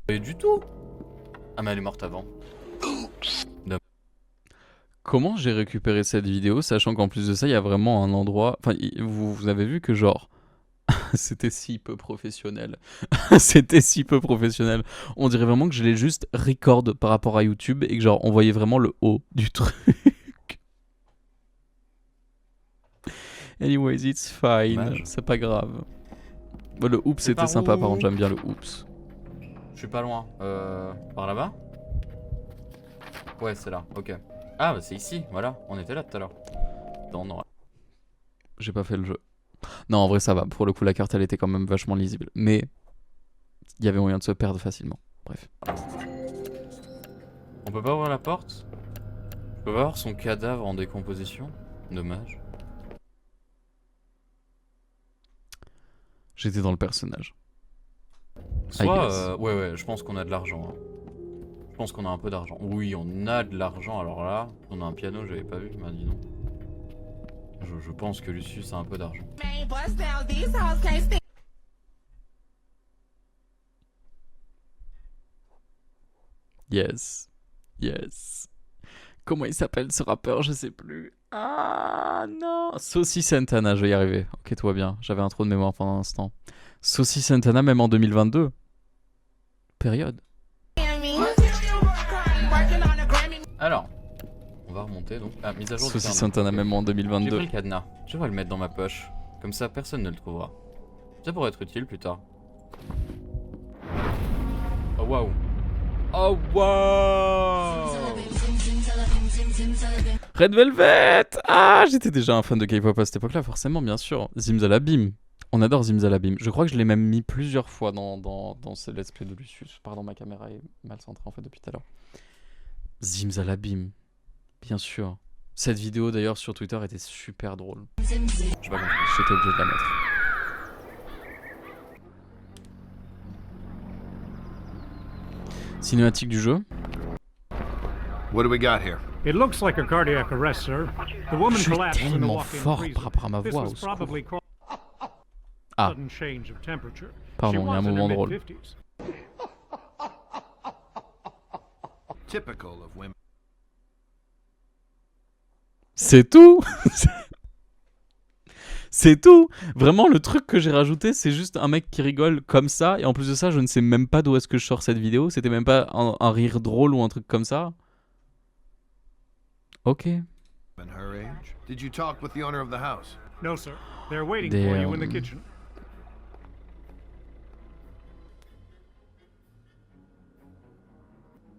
Nettoyé du tout. Ah mais elle est morte avant. Comment j'ai récupéré cette vidéo, sachant qu'en plus de ça, il y a vraiment un endroit... Enfin, vous avez vu que genre... C'était si peu professionnel. C'était si peu professionnel. On dirait vraiment que je l'ai juste record par rapport à YouTube et que genre on voyait vraiment le haut du truc. Anyways, it's fine. Dommage. C'est pas grave. Bon, le oops C'est c'était par sympa, où par contre j'aime bien le oops. Je suis pas loin. Par là-bas. Ouais c'est là, ok. Ah bah c'est ici, voilà, on était là tout à l'heure. Non. J'ai pas fait le jeu. Non, en vrai ça va. Pour le coup, la carte elle était quand même vachement lisible. Mais il y avait moyen de se perdre facilement. Bref. On peut pas ouvrir la porte? On peut pas voir son cadavre en décomposition? Dommage. J'étais dans le personnage. Soit, ouais, je pense qu'on a de l'argent. Hein. Je pense qu'on a un peu d'argent. Oui, on a de l'argent. Alors là, on a un piano, j'avais pas vu, il m'a dit non. Je pense que Lucius a un peu d'argent. Yes. Comment il s'appelle ce rappeur? Je sais plus. Ah non. Saucy Santana, je vais y arriver. Ok, tout va bien. J'avais un trou de mémoire pendant un instant. Saucy Santana, même en 2022. Période. Alors, on va remonter donc. Ah, mise à jour du Saucy carnet. Santana, même en J'ai pris 2022. le cadenas. Je vais le mettre dans ma poche. Comme ça, personne ne le trouvera. Ça pourrait être utile plus tard. Oh waouh. Oh waouh. Red Velvet. Ah, j'étais déjà un fan de K-pop à cette époque-là, forcément, bien sûr. Zimzalabim. On adore Zimzalabim. Je crois que je l'ai même mis plusieurs fois dans ce let's play de Lucius. Pardon, ma caméra est mal centrée en fait depuis tout à l'heure. Zimzalabim. Bien sûr. Cette vidéo d'ailleurs sur Twitter était super drôle. J'ai pas compris, j'étais obligé de la mettre. Cinématique du jeu. What do we got here? It looks like a cardiac arrest, sir. The woman Je suis collapsed in a tellement walk-in fort freezer. par rapport à ma This voix, was au secours. probably caused Ah. sudden change of temperature. Pardon, She il y a un was in her moment drôle. mid-50s. Typical of women. C'est tout. C'est tout. Vraiment, le truc que j'ai rajouté, c'est juste un mec qui rigole comme ça. Et en plus de ça, je ne sais même pas d'où est-ce que je sors cette vidéo. C'était même pas un rire drôle ou un truc comme ça. Ok. In her age. Did you talk with the owner of the house? No, sir. They're waiting for you in the Damn. kitchen.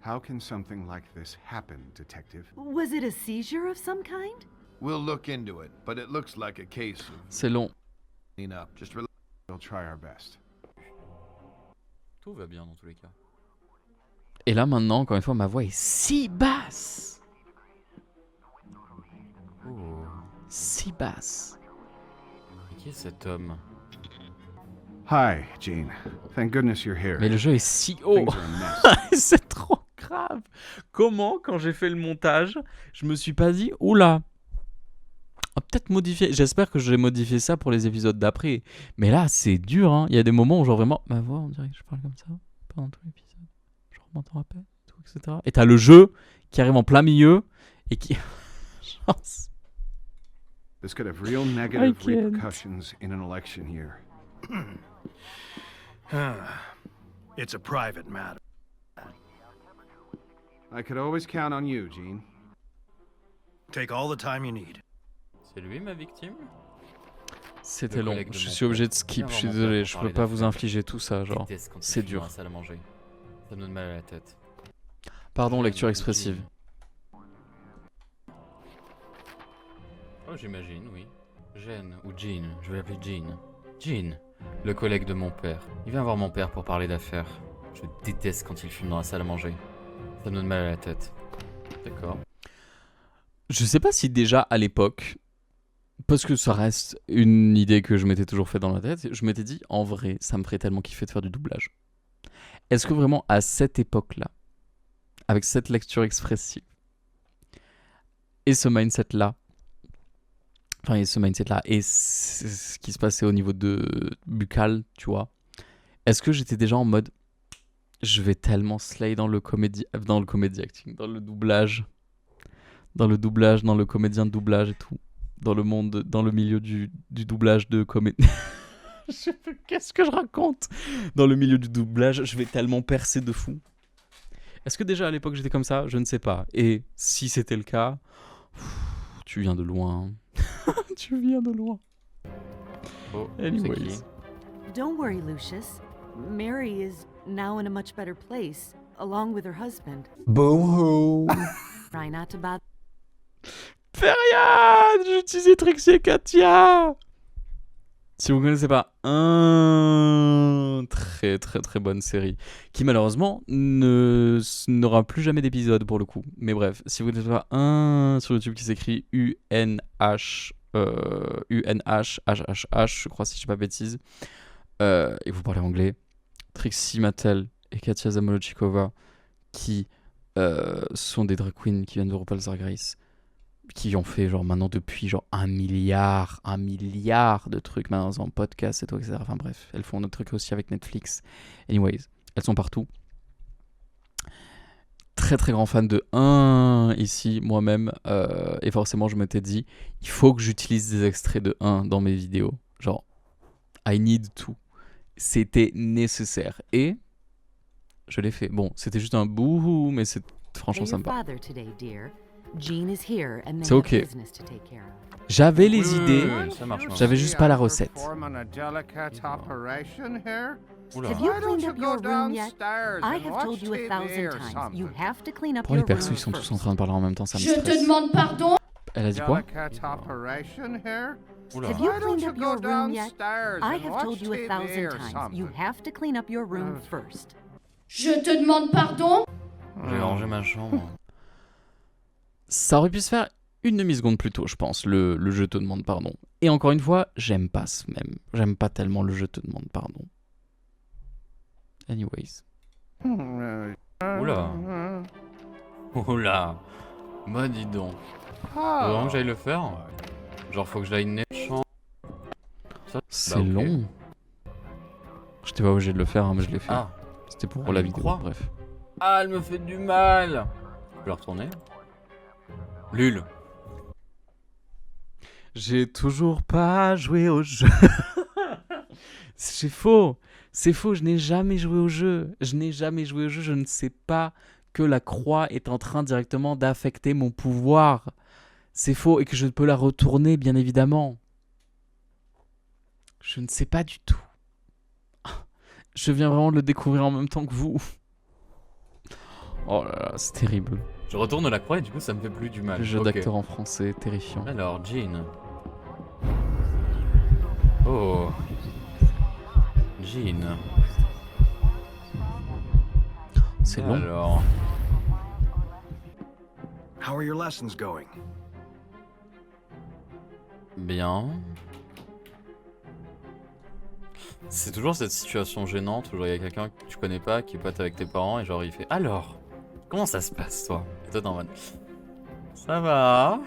How can something like this happen, Detective? Was it a seizure of some kind? We'll look into it, but it looks like a case of C'est long. clean up. Just relax. We'll try our best. Tout va bien dans tous les cas. Et là maintenant, encore une fois, ma voix est si basse. Oh. Si basse. Qui est cet homme? Hi, Jean. Thank goodness you're here. Mais le jeu est si haut. Things are a mess. C'est trop grave. Comment, quand j'ai fait le montage, je me suis pas dit, oula, on va peut-être modifier. J'espère que je vais modifier ça pour les épisodes d'après. Mais là, c'est dur. Hein. Il y a des moments où, genre vraiment, ma voix, on dirait que je parle comme ça pendant tout l'épisode. Genre, on m'entend à peine, tout, etc. Et t'as le jeu qui arrive en plein milieu et qui. Genre, This could have real negative can't. repercussions in an election year. It's a private matter. I could always count on you, Jean. Take all the time you need. C'est lui ma victime? C'était Le long. collègue de Je mon suis obligé père. de skip. Viens Je suis voir mon désolé. père Je pour peux parler pas vous d'affaires. infliger tout ça. Genre, Déteste quand il c'est fume dur. dans la salle à manger. Ça me donne mal à la tête. Pardon, lecture expressive. Oh, j'imagine, oui. Jeanne, ou Jean, je vais l'appeler Jean. Jean, le collègue de mon père. Il vient voir mon père pour parler d'affaires. Je déteste quand il fume dans la salle à manger. Ça me donne mal à la tête. D'accord. Je sais pas si déjà à l'époque, parce que ça reste une idée que je m'étais toujours fait dans la tête, je m'étais dit, en vrai, ça me ferait tellement kiffer de faire du doublage. Est-ce que vraiment à cette époque-là, avec cette lecture expressive, et ce mindset-là, et ce qui se passait au niveau de buccal, tu vois, est-ce que j'étais déjà en mode, je vais tellement slay dans le comédie acting, dans le doublage, dans le comédien de doublage et tout, dans le milieu du doublage de comédie. Qu'est-ce que je raconte? Dans le milieu du doublage, je vais tellement percer de fou. Est-ce que déjà à l'époque j'étais comme ça? Je ne sais pas. Et si c'était le cas, tu viens de loin. Tu viens de loin. Oh, Anyways. c'est qui? Don't worry, Lucius. Mary is now in a much better place, along with her husband. Boo-hoo. Try not to bother. Fais rien! J'ai utilisé Trixie et Katia! Si vous ne connaissez pas, très très très bonne série qui malheureusement n'aura plus jamais d'épisode pour le coup. Mais bref, si vous ne connaissez pas sur YouTube qui s'écrit UNH, je crois si je dis pas bêtise, et vous parlez anglais, Trixie Mattel et Katia Zamolodchikova qui sont des drag queens qui viennent de RuPaul's Drag Race, qui ont fait genre maintenant depuis genre un milliard de trucs maintenant en podcast et tout, etc. Enfin bref, elles font d'autres trucs aussi avec Netflix. Anyways, elles sont partout. Très très grand fan de 1 ici, moi-même. Et forcément, je m'étais dit, il faut que j'utilise des extraits de 1 dans mes vidéos. Genre, I need to. C'était nécessaire. Et je l'ai fait. Bon, c'était juste un bouhou, mais c'est franchement Hey, your sympa. father today, dear. Jean is here and they C'est have ok. business to take care of. J'avais les idées, Ça marche. j'avais juste pas la recette. Oula. Have you cleaned up your room yet? I have told you 1,000 times. You have to clean up Pour les your room persos, ils sont tous first. en train de parler en même temps, ça me Je te stresse. demande pardon. Elle a dit quoi? Delicate operation here? Oula. Have you Why don't cleaned you up go your room yet? downstairs I and have watch told you TV 1,000 or times. You something? have to clean up your room first. Je te demande pardon. J'ai rangé ma chambre. Ça aurait pu se faire une demi-seconde plus tôt, je pense, le je te demande pardon. Et encore une fois, j'aime pas ce même. J'aime pas tellement le je te demande pardon. Anyways. Oula. Oula. Bah dis donc. Faut vraiment que j'aille le faire? Genre faut que je l'aille champ. C'est Bah, ok. long. J'étais pas obligé de le faire, hein, mais je l'ai fait. Ah. C'était pour Ah, la je vidéo, crois. bref. Ah, elle me fait du mal. Je peux la retourner? Lul. J'ai toujours pas joué au jeu. C'est faux. C'est faux, je n'ai jamais joué au jeu. Je n'ai jamais joué au jeu, je ne sais pas que la croix est en train directement d'affecter mon pouvoir. C'est faux et que je peux la retourner, bien évidemment. Je ne sais pas du tout. Je viens vraiment de le découvrir en même temps que vous. Oh là là, c'est terrible. Je retourne la croix et du coup ça me fait plus du mal. Le jeu Ok. d'acteur en français, terrifiant. Alors, Jean. Oh. Jean. C'est long. Alors. How are your lessons going? Bien. C'est toujours cette situation gênante où genre il y a quelqu'un que tu connais pas, qui est pote avec tes parents et genre il fait alors, comment ça se passe toi? Et toi t'es en mode ça va.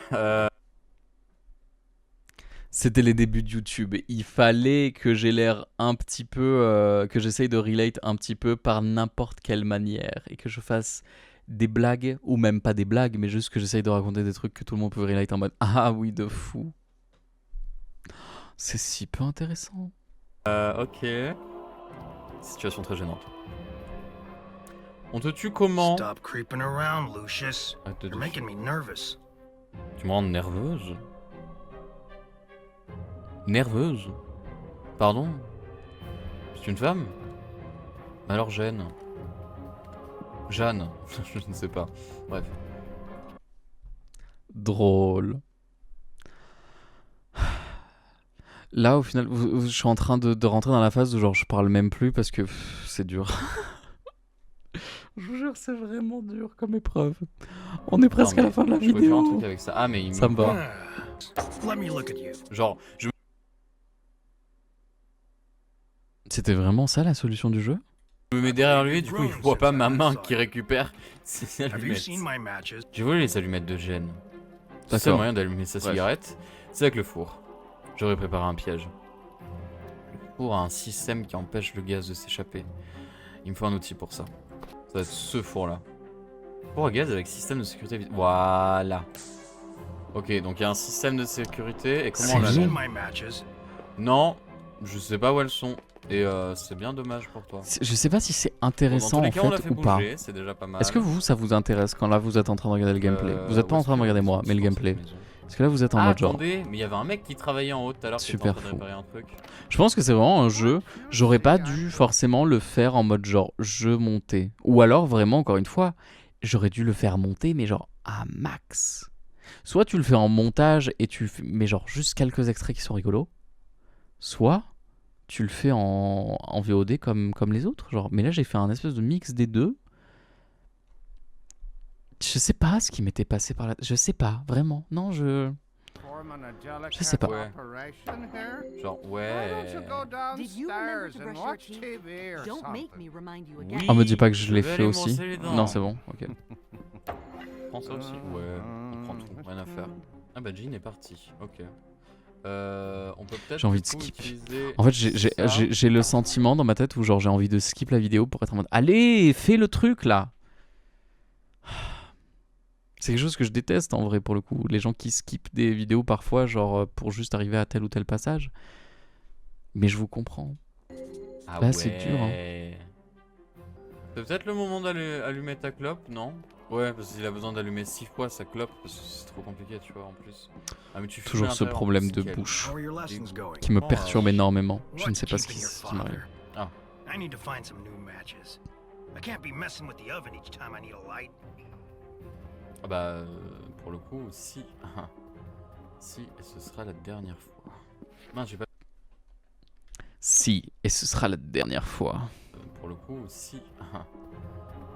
C'était les débuts de YouTube. Il fallait que j'ai l'air un petit peu, que j'essaye de relate un petit peu par n'importe quelle manière et que je fasse des blagues ou même pas des blagues, mais juste que j'essaye de raconter des trucs que tout le monde peut relate en mode ah oui de fou. C'est si peu intéressant. Ok. Situation très gênante. On te tue comment? Stop creeping around, Lucius. Arrête de You're douche. making me nervous. Tu me rends nerveuse? Nerveuse? Pardon? C'est une femme? Alors Jeanne? Jeanne? Je ne sais pas. Bref. Drôle. Là, au final, je suis en train de rentrer dans la phase où genre je parle même plus parce que c'est dur. Je vous jure, c'est vraiment dur comme épreuve. On est presque à la fin de la je pourrais faire un vidéo. truc avec ça. Ah mais il Ça me va. Let me look at you. Genre, je C'était vraiment ça la solution du jeu? me mets derrière lui et du coup il voit pas ma main qui récupère ses Have you allumettes. seen my matches? J'ai volé les allumettes de Jeanne. C'est le seul D'accord. moyen d'allumer sa Bref. cigarette, c'est avec le four. J'aurais préparé un piège. Le four a un système qui empêche le gaz de s'échapper. Il me faut un outil pour ça. Ça va être ce four là. Four à gaz avec système de sécurité. Voilà. Ok, donc il y a un système de sécurité et comment C'est on Have you l'allume? seen my matches? Non, je sais pas où elles sont. Et c'est bien dommage pour toi. Je sais pas si c'est Bon, dans intéressant tous les en cas, on l'a fait fait ou pas. bouger, c'est déjà pas mal. Est-ce que vous, ça vous intéresse quand là vous êtes en train de regarder le gameplay? Vous êtes pas où en est-ce train de que- regarder moi, mais le c'est dans cette gameplay. maison. Parce que là vous êtes en Ah, mode genre. attendez, mais il y avait un mec qui travaillait en haut tout à l'heure qui était en Super train de fou. réparer un truc. Je pense que c'est vraiment un jeu. J'aurais pas dû forcément le faire en mode genre jeu monté. Ou alors vraiment, encore une fois, j'aurais dû le faire monter, mais genre à max. Soit tu le fais en montage et mais genre juste quelques extraits qui sont rigolos. Soit tu le fais en VOD comme les autres. Genre. Mais là j'ai fait un espèce de mix des deux. Je sais pas ce qui m'était passé par là. Je sais pas, vraiment. Non, je sais pas. Ouais. Genre, ouais. Did you remember to brush your teeth? TV or Don't make something. me remind you again. Oui. Ah, me dis pas que je je l'ai vais fait aller me aussi. brosser les dents. Non, c'est bon. Ok. Prends ça aussi. Ouais, on prend tout, rien à faire. Ah bah Jean est parti, ok. On peut peut-être J'ai envie du de coup, skip. utiliser En fait, ça. j'ai le sentiment dans ma tête où genre j'ai envie de skip la vidéo pour être en mode allez, fais le truc là. C'est quelque chose que je déteste en vrai pour le coup. Les gens qui skippent des vidéos parfois genre pour juste arriver à tel ou tel passage. Mais je vous comprends. Ah Là, c'est dur, hein. C'est peut-être le moment d'aller allumer ta clope, non? Ouais, parce qu'il a besoin d'allumer 6 fois sa clope, parce que c'est trop compliqué, tu vois, en plus. Ah, mais tu fumes à Toujours ce l'intérieur, problème c'est de quel- bouche How are your lessons going? qui me Oh, perturbe énormément. Je ne What's sais pas ce keeping qui, your ce qui m'arrive. father? Ah. I need to find some new matches. I can't be messing with the oven each time I need a light. Ah bah, pour le coup, si. Si, et ce sera la dernière fois. Mince, j'ai pas... Si, et ce sera la dernière fois. Pour le coup, si.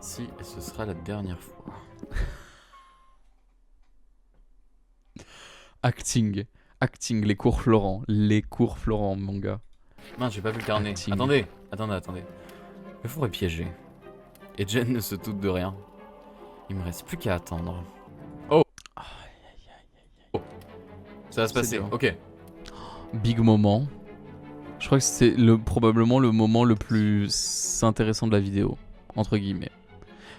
Si, et ce sera la dernière fois. Acting, les cours Florent, mon gars. Mince, j'ai pas vu le carnet. Acting. Attendez. Il faudrait piéger. Et Jen ne se doute de rien. Il me reste plus qu'à attendre. Oh. Ça va se passer, dur. ok. Big moment. Je crois que c'est probablement le moment le plus intéressant de la vidéo, entre guillemets.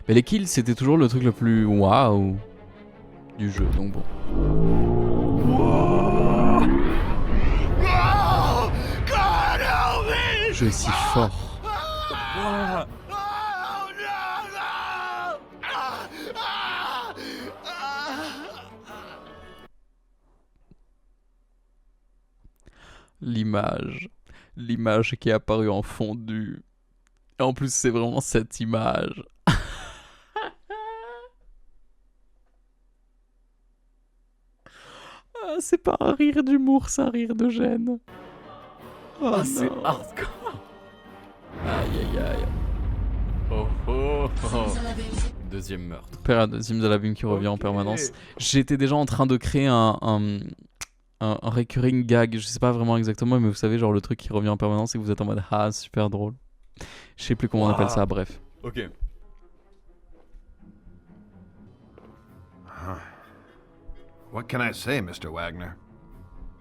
Mais les kills, c'était toujours le truc le plus waouh du jeu, donc bon. Le jeu est si fort. L'image qui est apparue en fondu. Et en plus, c'est vraiment cette image. Ah, c'est pas un rire d'humour, c'est un rire de gêne. Oh, c'est non. hardcore. Aïe. Oh. Deuxième meurtre. Père de Zimzalabim qui revient en permanence. J'étais déjà en train de créer un recurring gag, je sais pas vraiment exactement, mais vous savez, genre le truc qui revient en permanence et que vous êtes en mode ah, super drôle. Je sais plus comment on appelle ça, bref. Ok. What can I say, Mr. Wagner?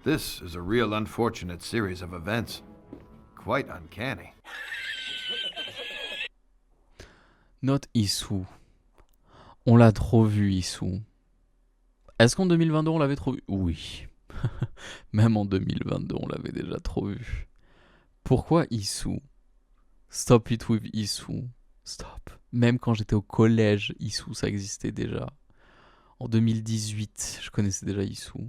This is a real unfortunate series of events. Quite uncanny. Note Issou. On l'a trop vu, Issou. Est-ce qu'en 2022 on l'avait trop vu? Oui. Même en 2022 on l'avait déjà trop vu. Pourquoi Issou? Stop it with Issou. Stop. Même quand j'étais au collège, Issou ça existait déjà. En 2018, je connaissais déjà Issou.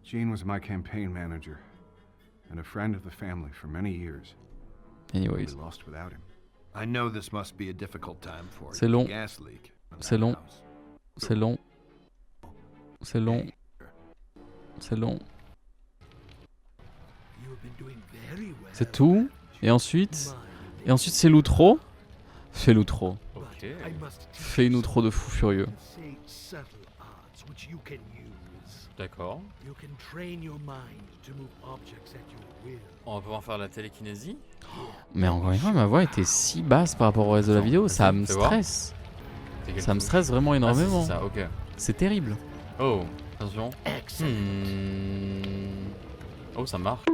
Gene was my campaign manager and a friend of the family for many years. Anyways. We lost without him. I know this must be a difficult time for C'est you. long. Gas leak. C'est long. C'est long. C'est long. C'est long. C'est tout. Et ensuite c'est l'outro. Fais l'outro. Ok. Fais une outro de fou furieux. D'accord. On va pouvoir faire la télékinésie. Mais encore une fois, ma voix était si basse par rapport au reste de la vidéo, ça me fais voir. stresse. C'est quelle Ça me touche? stresse vraiment Ah, énormément. c'est ça, ok. C'est terrible. Oh, attention. Oh, ça marche.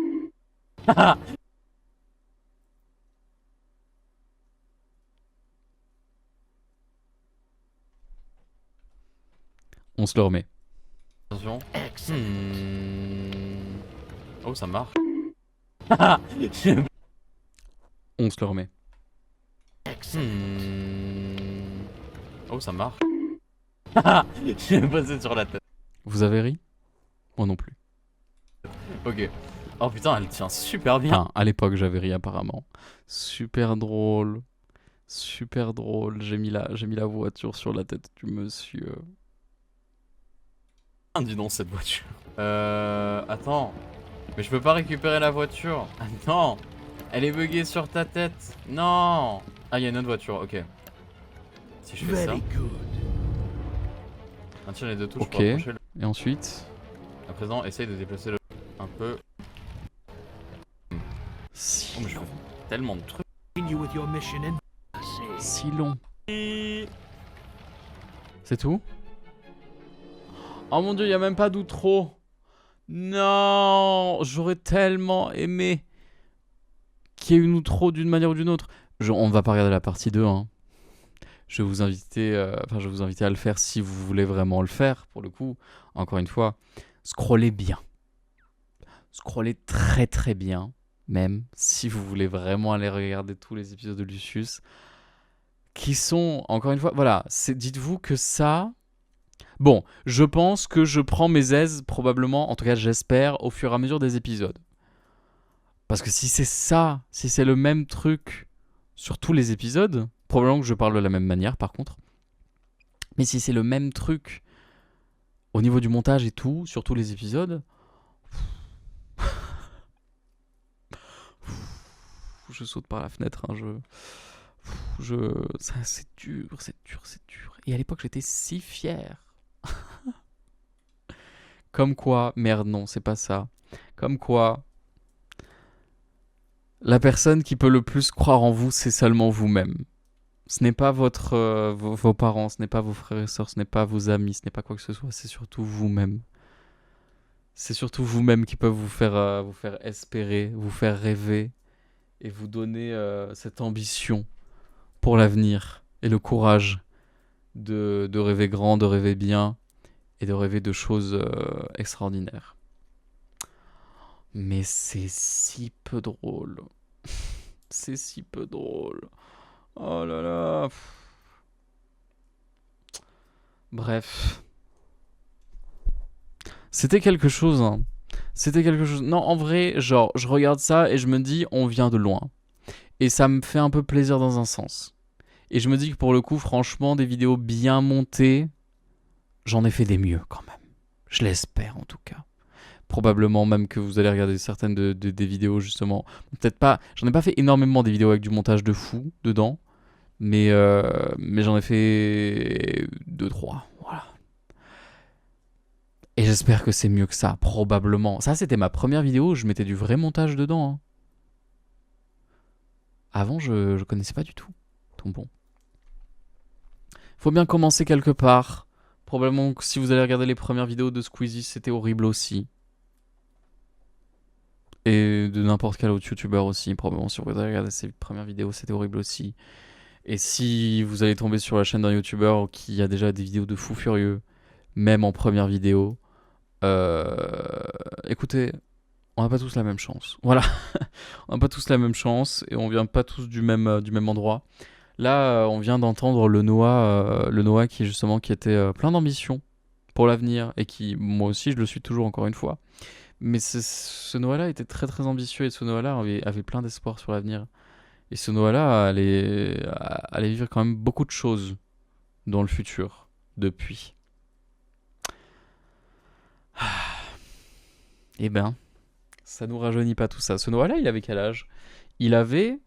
On se le remet. Attention. Oh, ça marche. On se le remet. Oh, ça marche. J'ai passé sur la tête. Vous avez ri? Moi non plus. Ok. Oh putain, elle tient super bien. Enfin, à l'époque, j'avais ri apparemment. Super drôle. Super drôle. J'ai mis la voiture sur la tête du monsieur. Dis donc cette voiture. Attends. Mais je peux pas récupérer la voiture. Ah non. Elle est buggée sur ta tête. Non. Ah, il y a une autre voiture, ok. Si je fais ça. Maintiens les deux touches Ok. pour approcher le... Et ensuite? À présent, essaye de déplacer le... un peu. Si Oh, mais je fais tellement de trucs. Si long. C'est tout? Oh mon dieu, il n'y a même pas d'outro. Non, j'aurais tellement aimé qu'il y ait une outro d'une manière ou d'une autre. On va pas regarder la partie 2. Hein. Je vais vous inviter à le faire si vous voulez vraiment le faire. Pour le coup, encore une fois, scrollez bien. Scrollez très très bien. Même si vous voulez vraiment aller regarder tous les épisodes de Lucius. Qui sont, encore une fois, voilà, dites-vous que ça... Bon, je pense que je prends mes aises probablement, en tout cas j'espère, au fur et à mesure des épisodes. Parce que si c'est ça, si c'est le même truc sur tous les épisodes, probablement que je parle de la même manière par contre. Mais si c'est le même truc au niveau du montage et tout, sur tous les épisodes, je saute par la fenêtre, hein, ça, c'est dur. Et à l'époque, j'étais si fier. Comme quoi, merde, non, c'est pas ça. Comme quoi, la personne qui peut le plus croire en vous, c'est seulement vous-même. Ce n'est pas vos parents, ce n'est pas vos frères et sœurs, ce n'est pas vos amis, ce n'est pas quoi que ce soit, c'est surtout vous-même. C'est surtout vous-même qui peuvent vous faire espérer, vous faire rêver et vous donner cette ambition pour l'avenir et le courage de rêver grand, de rêver bien et de rêver de choses extraordinaires. Mais c'est si peu drôle. C'est si peu drôle. Oh là là. Bref. C'était quelque chose, hein. C'était quelque chose. Non, en vrai, genre, je regarde ça et je me dis, on vient de loin. Et ça me fait un peu plaisir dans un sens. Et je me dis que pour le coup, franchement, des vidéos bien montées, j'en ai fait des mieux quand même. Je l'espère en tout cas. Probablement même que vous allez regarder certaines des vidéos justement. Peut-être pas, j'en ai pas fait énormément des vidéos avec du montage de fou dedans. Mais j'en ai fait 2-3, voilà. Et j'espère que c'est mieux que ça, probablement. Ça, c'était ma première vidéo où je mettais du vrai montage dedans. Hein. Avant, je connaissais pas du tout. Donc bon. Faut bien commencer quelque part. Probablement que si vous allez regarder les premières vidéos de Squeezie, c'était horrible aussi. Et de n'importe quel autre youtubeur aussi. Probablement si vous allez regarder ses premières vidéos, c'était horrible aussi. Et si vous allez tomber sur la chaîne d'un youtubeur qui a déjà des vidéos de fou furieux, même en première vidéo, écoutez, on n'a pas tous la même chance. Voilà, on n'a pas tous la même chance et on vient pas tous du même endroit. Là, on vient d'entendre le Noah qui justement qui était plein d'ambition pour l'avenir et qui, moi aussi, je le suis toujours encore une fois. Mais ce Noah-là était très très ambitieux et ce Noah-là avait plein d'espoir sur l'avenir. Et ce Noah-là allait vivre quand même beaucoup de choses dans le futur, depuis. Eh ben, ça nous rajeunit pas tout ça. Ce Noah-là, il avait quel âge ? J'avais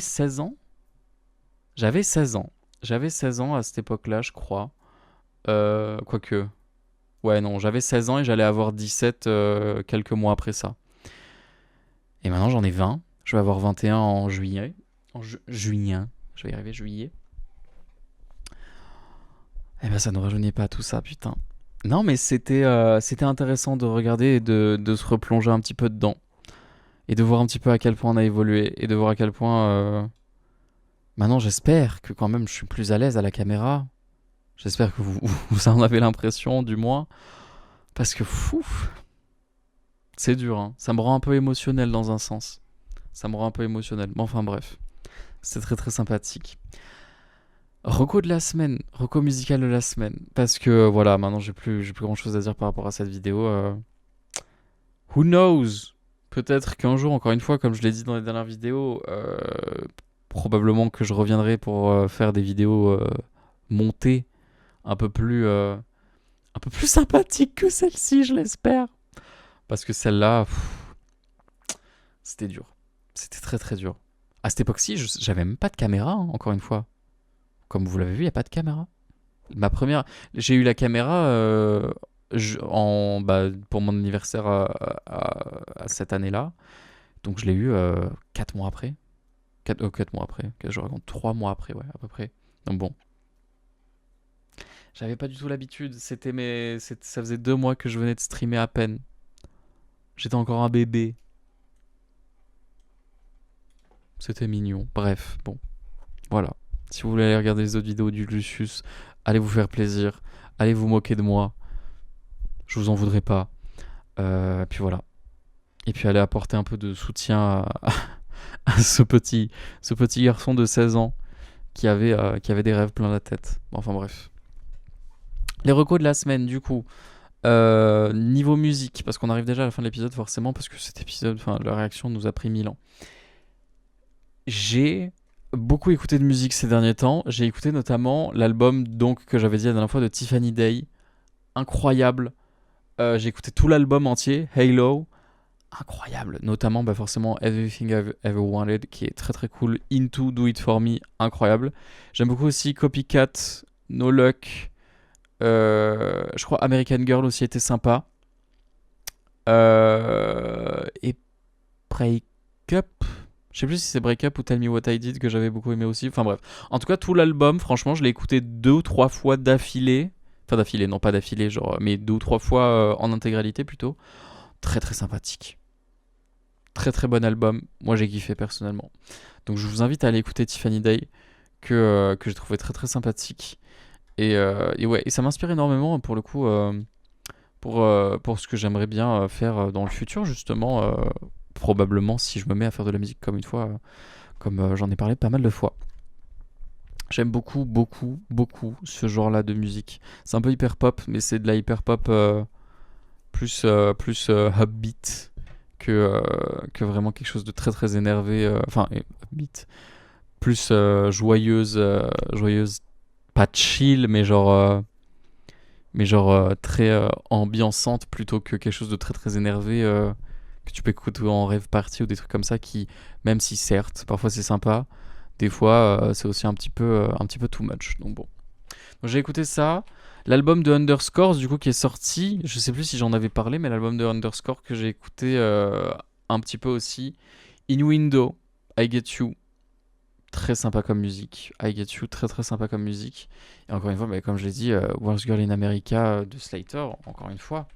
16 ans. J'avais 16 ans à cette époque-là, je crois. Quoique... Ouais, non, j'avais 16 ans et j'allais avoir 17 quelques mois après ça. Et maintenant, j'en ai 20. Je vais avoir 21 en juillet. Juillet. Je vais y arriver, juillet. Eh ben, ça ne rajeunit pas tout ça, putain. Non, mais c'était intéressant de regarder et de se replonger un petit peu dedans. Et de voir un petit peu à quel point on a évolué. Et de voir à quel point... Maintenant, j'espère que quand même je suis plus à l'aise à la caméra. J'espère que vous en avez l'impression, du moins. Parce que, fou, c'est dur, hein. Ça me rend un peu émotionnel dans un sens. Ça me rend un peu émotionnel. Mais enfin, bref. C'est très, très sympathique. Reco de la semaine. Reco musical de la semaine. Parce que, voilà, maintenant, j'ai plus grand-chose à dire par rapport à cette vidéo. Who knows ? Peut-être qu'un jour, encore une fois, comme je l'ai dit dans les dernières vidéos, probablement que je reviendrai pour faire des vidéos montées un peu plus sympathiques que celle-ci, je l'espère. Parce que celle-là, c'était dur. C'était très très dur. À cette époque-ci, j'avais même pas de caméra, hein, encore une fois. Comme vous l'avez vu, il n'y a pas de caméra. J'ai eu la caméra pour mon anniversaire à cette année-là. Donc je l'ai eu 4 mois après. 4 mois après. Je raconte 3 mois après, ouais, à peu près. Donc bon. J'avais pas du tout l'habitude. Ça faisait 2 mois que je venais de streamer à peine. J'étais encore un bébé. C'était mignon. Bref, bon. Voilà. Si vous voulez aller regarder les autres vidéos du Lucius, allez vous faire plaisir. Allez vous moquer de moi. Je vous en voudrais pas. Puis voilà. Et puis allez apporter un peu de soutien à ce petit garçon de 16 ans qui avait des rêves plein la tête. Enfin bref. Les recos de la semaine, du coup. Niveau musique, parce qu'on arrive déjà à la fin de l'épisode, forcément, parce que cet épisode, la réaction nous a pris 1000 ans. J'ai beaucoup écouté de musique ces derniers temps. J'ai écouté notamment l'album donc que j'avais dit la dernière fois de Tiffany Day, incroyable. J'ai écouté tout l'album entier, Halo, incroyable. Notamment, forcément, Everything I've Ever Wanted, qui est très très cool. Into, Do It For Me, incroyable. J'aime beaucoup aussi Copycat, No Luck. Je crois American Girl aussi était sympa. Et Break Up. Je sais plus si c'est Break Up ou Tell Me What I Did que j'avais beaucoup aimé aussi. Enfin bref. En tout cas, tout l'album, franchement, je l'ai écouté 2 ou 3 fois d'affilée. Enfin d'affilée, non pas d'affilée, genre, mais 2 ou 3 fois en intégralité plutôt. Très très sympathique. Très très bon album. Moi j'ai kiffé personnellement. Donc je vous invite à aller écouter Tiffany Day que j'ai trouvé très très sympathique. Et ouais, et ça m'inspire énormément pour le coup pour ce que j'aimerais bien faire dans le futur justement. Probablement si je me mets à faire de la musique comme une fois, comme j'en ai parlé pas mal de fois. J'aime beaucoup, beaucoup, beaucoup ce genre-là de musique. C'est un peu hyper pop, mais c'est de la hyper pop plus upbeat que vraiment quelque chose de très très énervé. Enfin, upbeat. Plus joyeuse, pas chill, mais genre très ambiançante plutôt que quelque chose de très très énervé que tu peux écouter en rêve party ou des trucs comme ça qui, même si certes, parfois c'est sympa, des fois c'est aussi un petit peu too much. Donc bon. Donc j'ai écouté ça. L'album de Underscores, du coup, qui est sorti, je sais plus si j'en avais parlé, mais l'album de Underscore que j'ai écouté un petit peu aussi. In Window, I Get You, très sympa comme musique. I Get You, très très sympa comme musique. Et encore une fois, comme je l'ai dit, Worst Girl in America de Slater, encore une fois.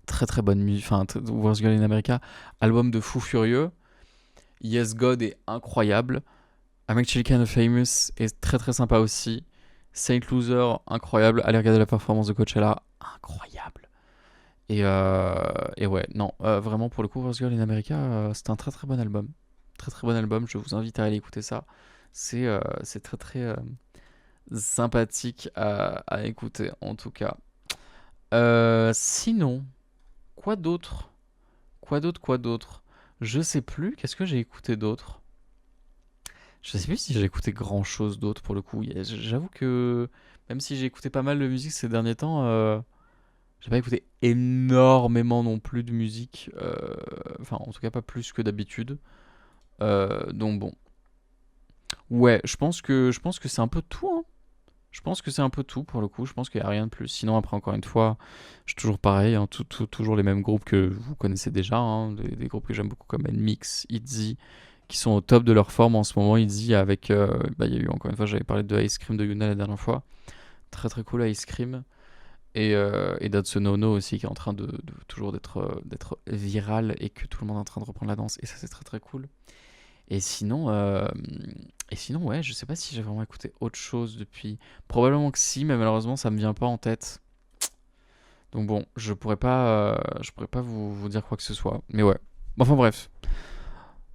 Très très bonne musique. Enfin, Worst Girl in America, album de fou furieux. Yes God est incroyable. I'm Actually Kinda Famous est très très sympa aussi. Saint Loser, incroyable. Allez regarder la performance de Coachella, incroyable. Et ouais, non, vraiment pour le coup, Worst Girl in America, c'est un très très bon album. Très très bon album, je vous invite à aller écouter ça. C'est très très sympathique à écouter en tout cas. Sinon, quoi d'autre ? Je sais plus, qu'est-ce que j'ai écouté d'autre ? Je sais plus si j'ai écouté grand chose d'autre pour le coup. J'avoue que même si j'ai écouté pas mal de musique ces derniers temps, j'ai pas écouté énormément non plus de musique. Enfin, en tout cas pas plus que d'habitude. Donc bon. Ouais, je pense que c'est un peu tout. Hein. Je pense que c'est un peu tout pour le coup. Je pense qu'il n'y a rien de plus. Sinon, après, encore une fois, je suis toujours pareil. Hein, toujours les mêmes groupes que vous connaissez déjà. Hein, des groupes que j'aime beaucoup comme NMIX, ITZY, qui sont au top de leur forme en ce moment. ITZY avec. Il y a eu encore une fois, j'avais parlé de Ice Cream de Yuna la dernière fois. Très très cool Ice Cream. Et Datsunono aussi qui est en train de toujours d'être viral et que tout le monde est en train de reprendre la danse. Et ça, c'est très très cool. Et sinon, ouais, je sais pas si j'ai vraiment écouté autre chose depuis. Probablement que si, mais malheureusement, ça me vient pas en tête. Donc bon, je pourrais pas vous dire quoi que ce soit. Mais ouais. Enfin bref.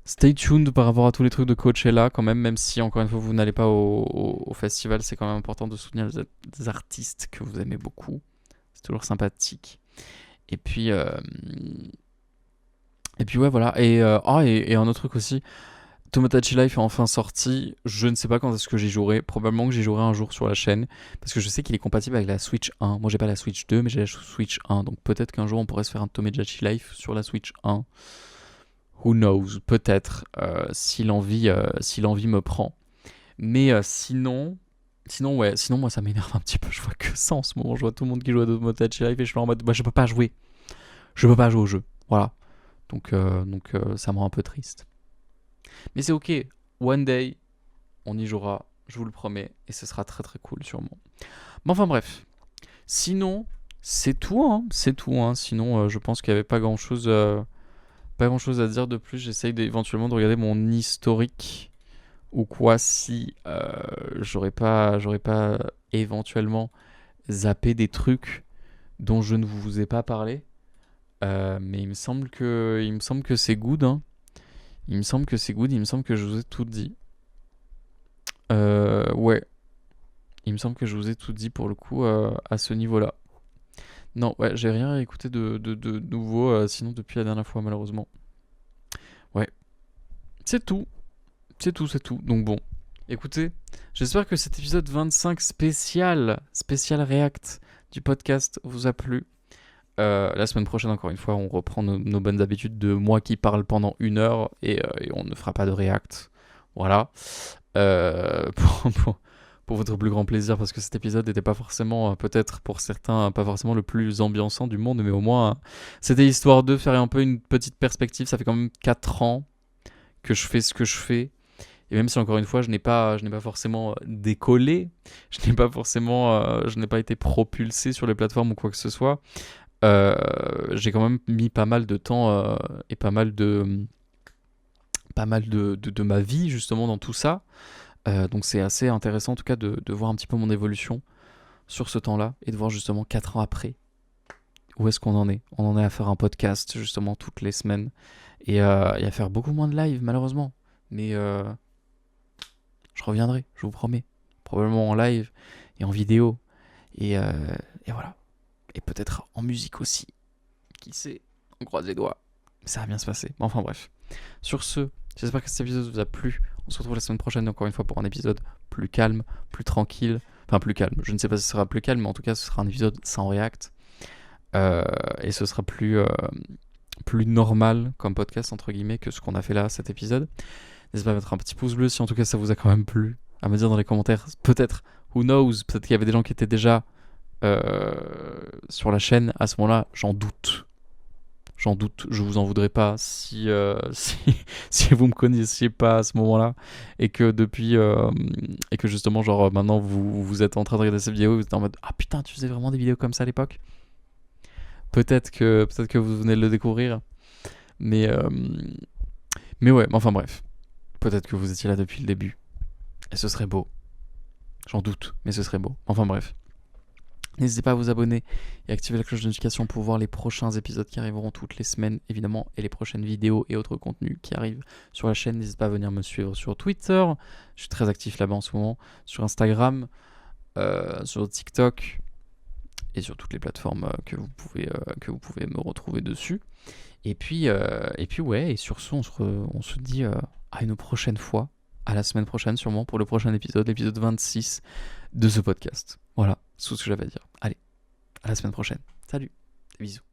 Stay tuned par rapport à tous les trucs de Coachella quand même si encore une fois vous n'allez pas au festival, c'est quand même important de soutenir les artistes que vous aimez beaucoup. C'est toujours sympathique. Et puis ouais, voilà. Et un autre truc aussi. Tomodachi Life est enfin sorti. Je ne sais pas quand est-ce que j'y jouerai. Probablement que j'y jouerai un jour sur la chaîne. Parce que je sais qu'il est compatible avec la Switch 1. Moi, j'ai pas la Switch 2, mais j'ai la Switch 1. Donc peut-être qu'un jour, on pourrait se faire un Tomodachi Life sur la Switch 1. Who knows? Peut-être. Si l'envie me prend. Mais sinon, ouais. Sinon, moi, ça m'énerve un petit peu. Je vois que ça en ce moment. Je vois tout le monde qui joue à Tomodachi Life et je suis en mode, je peux pas jouer. Je peux pas jouer au jeu. Voilà. Donc ça me rend un peu triste. Mais c'est ok, one day, on y jouera, je vous le promets, et ce sera très très cool sûrement. Mais enfin bref, sinon, c'est tout, hein. Sinon, je pense qu'il n'y avait pas grand chose à dire de plus. J'essaye éventuellement de regarder mon historique ou quoi si j'aurais pas éventuellement zappé des trucs dont je ne vous ai pas parlé. Mais il me semble que c'est good, hein. Il me semble que c'est good, il me semble que je vous ai tout dit. Ouais. Il me semble que je vous ai tout dit pour le coup à ce niveau-là. Non, ouais, j'ai rien écouté de nouveau, sinon depuis la dernière fois malheureusement. Ouais. C'est tout. Donc bon. Écoutez, j'espère que cet épisode 25 spécial React du podcast vous a plu. La semaine prochaine, encore une fois, on reprend nos bonnes habitudes de moi qui parle pendant 1 heure et on ne fera pas de react. Voilà. Pour votre plus grand plaisir, parce que cet épisode n'était pas forcément, peut-être pour certains, pas forcément le plus ambiançant du monde, mais au moins, c'était histoire de faire un peu une petite perspective. Ça fait quand même 4 ans que je fais ce que je fais. Et même si, encore une fois, je n'ai pas forcément décollé, je n'ai pas été propulsé sur les plateformes ou quoi que ce soit, j'ai quand même mis pas mal de temps et pas mal de ma vie, justement, dans tout ça. Donc c'est assez intéressant en tout cas de voir un petit peu mon évolution sur ce temps-là et de voir justement 4 ans après où est-ce qu'on en est. On en est à faire un podcast justement toutes les semaines et à faire beaucoup moins de live malheureusement. Mais je reviendrai, je vous promets. Probablement en live et en vidéo et voilà. Et peut-être en musique aussi. Qui sait, on croise les doigts. Ça va bien se passer. Enfin bref. Sur ce, j'espère que cet épisode vous a plu. On se retrouve la semaine prochaine encore une fois pour un épisode plus calme, plus tranquille. Enfin plus calme, je ne sais pas si ce sera plus calme, mais en tout cas ce sera un épisode sans react. Et ce sera plus normal comme podcast entre guillemets que ce qu'on a fait là, cet épisode. N'hésitez pas à mettre un petit pouce bleu si en tout cas ça vous a quand même plu. À me dire dans les commentaires, peut-être, who knows, peut-être qu'il y avait des gens qui étaient déjà sur la chaîne à ce moment-là, j'en doute, je vous en voudrais pas si vous me connaissiez pas à ce moment-là et que depuis et que justement genre maintenant vous êtes en train de regarder cette vidéo, vous êtes en mode ah putain tu faisais vraiment des vidéos comme ça à l'époque. Peut-être que vous venez de le découvrir, mais ouais, enfin bref, peut-être que vous étiez là depuis le début et ce serait beau, j'en doute, mais ce serait beau. Enfin bref. N'hésitez pas à vous abonner et activer la cloche de notification pour voir les prochains épisodes qui arriveront toutes les semaines, évidemment, et les prochaines vidéos et autres contenus qui arrivent sur la chaîne. N'hésitez pas à venir me suivre sur Twitter, je suis très actif là-bas en ce moment, sur Instagram, sur TikTok et sur toutes les plateformes que vous pouvez me retrouver dessus. Et puis ouais, et sur ce, on se dit à une prochaine fois, à la semaine prochaine sûrement pour le prochain épisode, l'épisode 26 de ce podcast. Voilà, c'est tout ce que j'avais à dire. Allez, à la semaine prochaine. Salut, des bisous.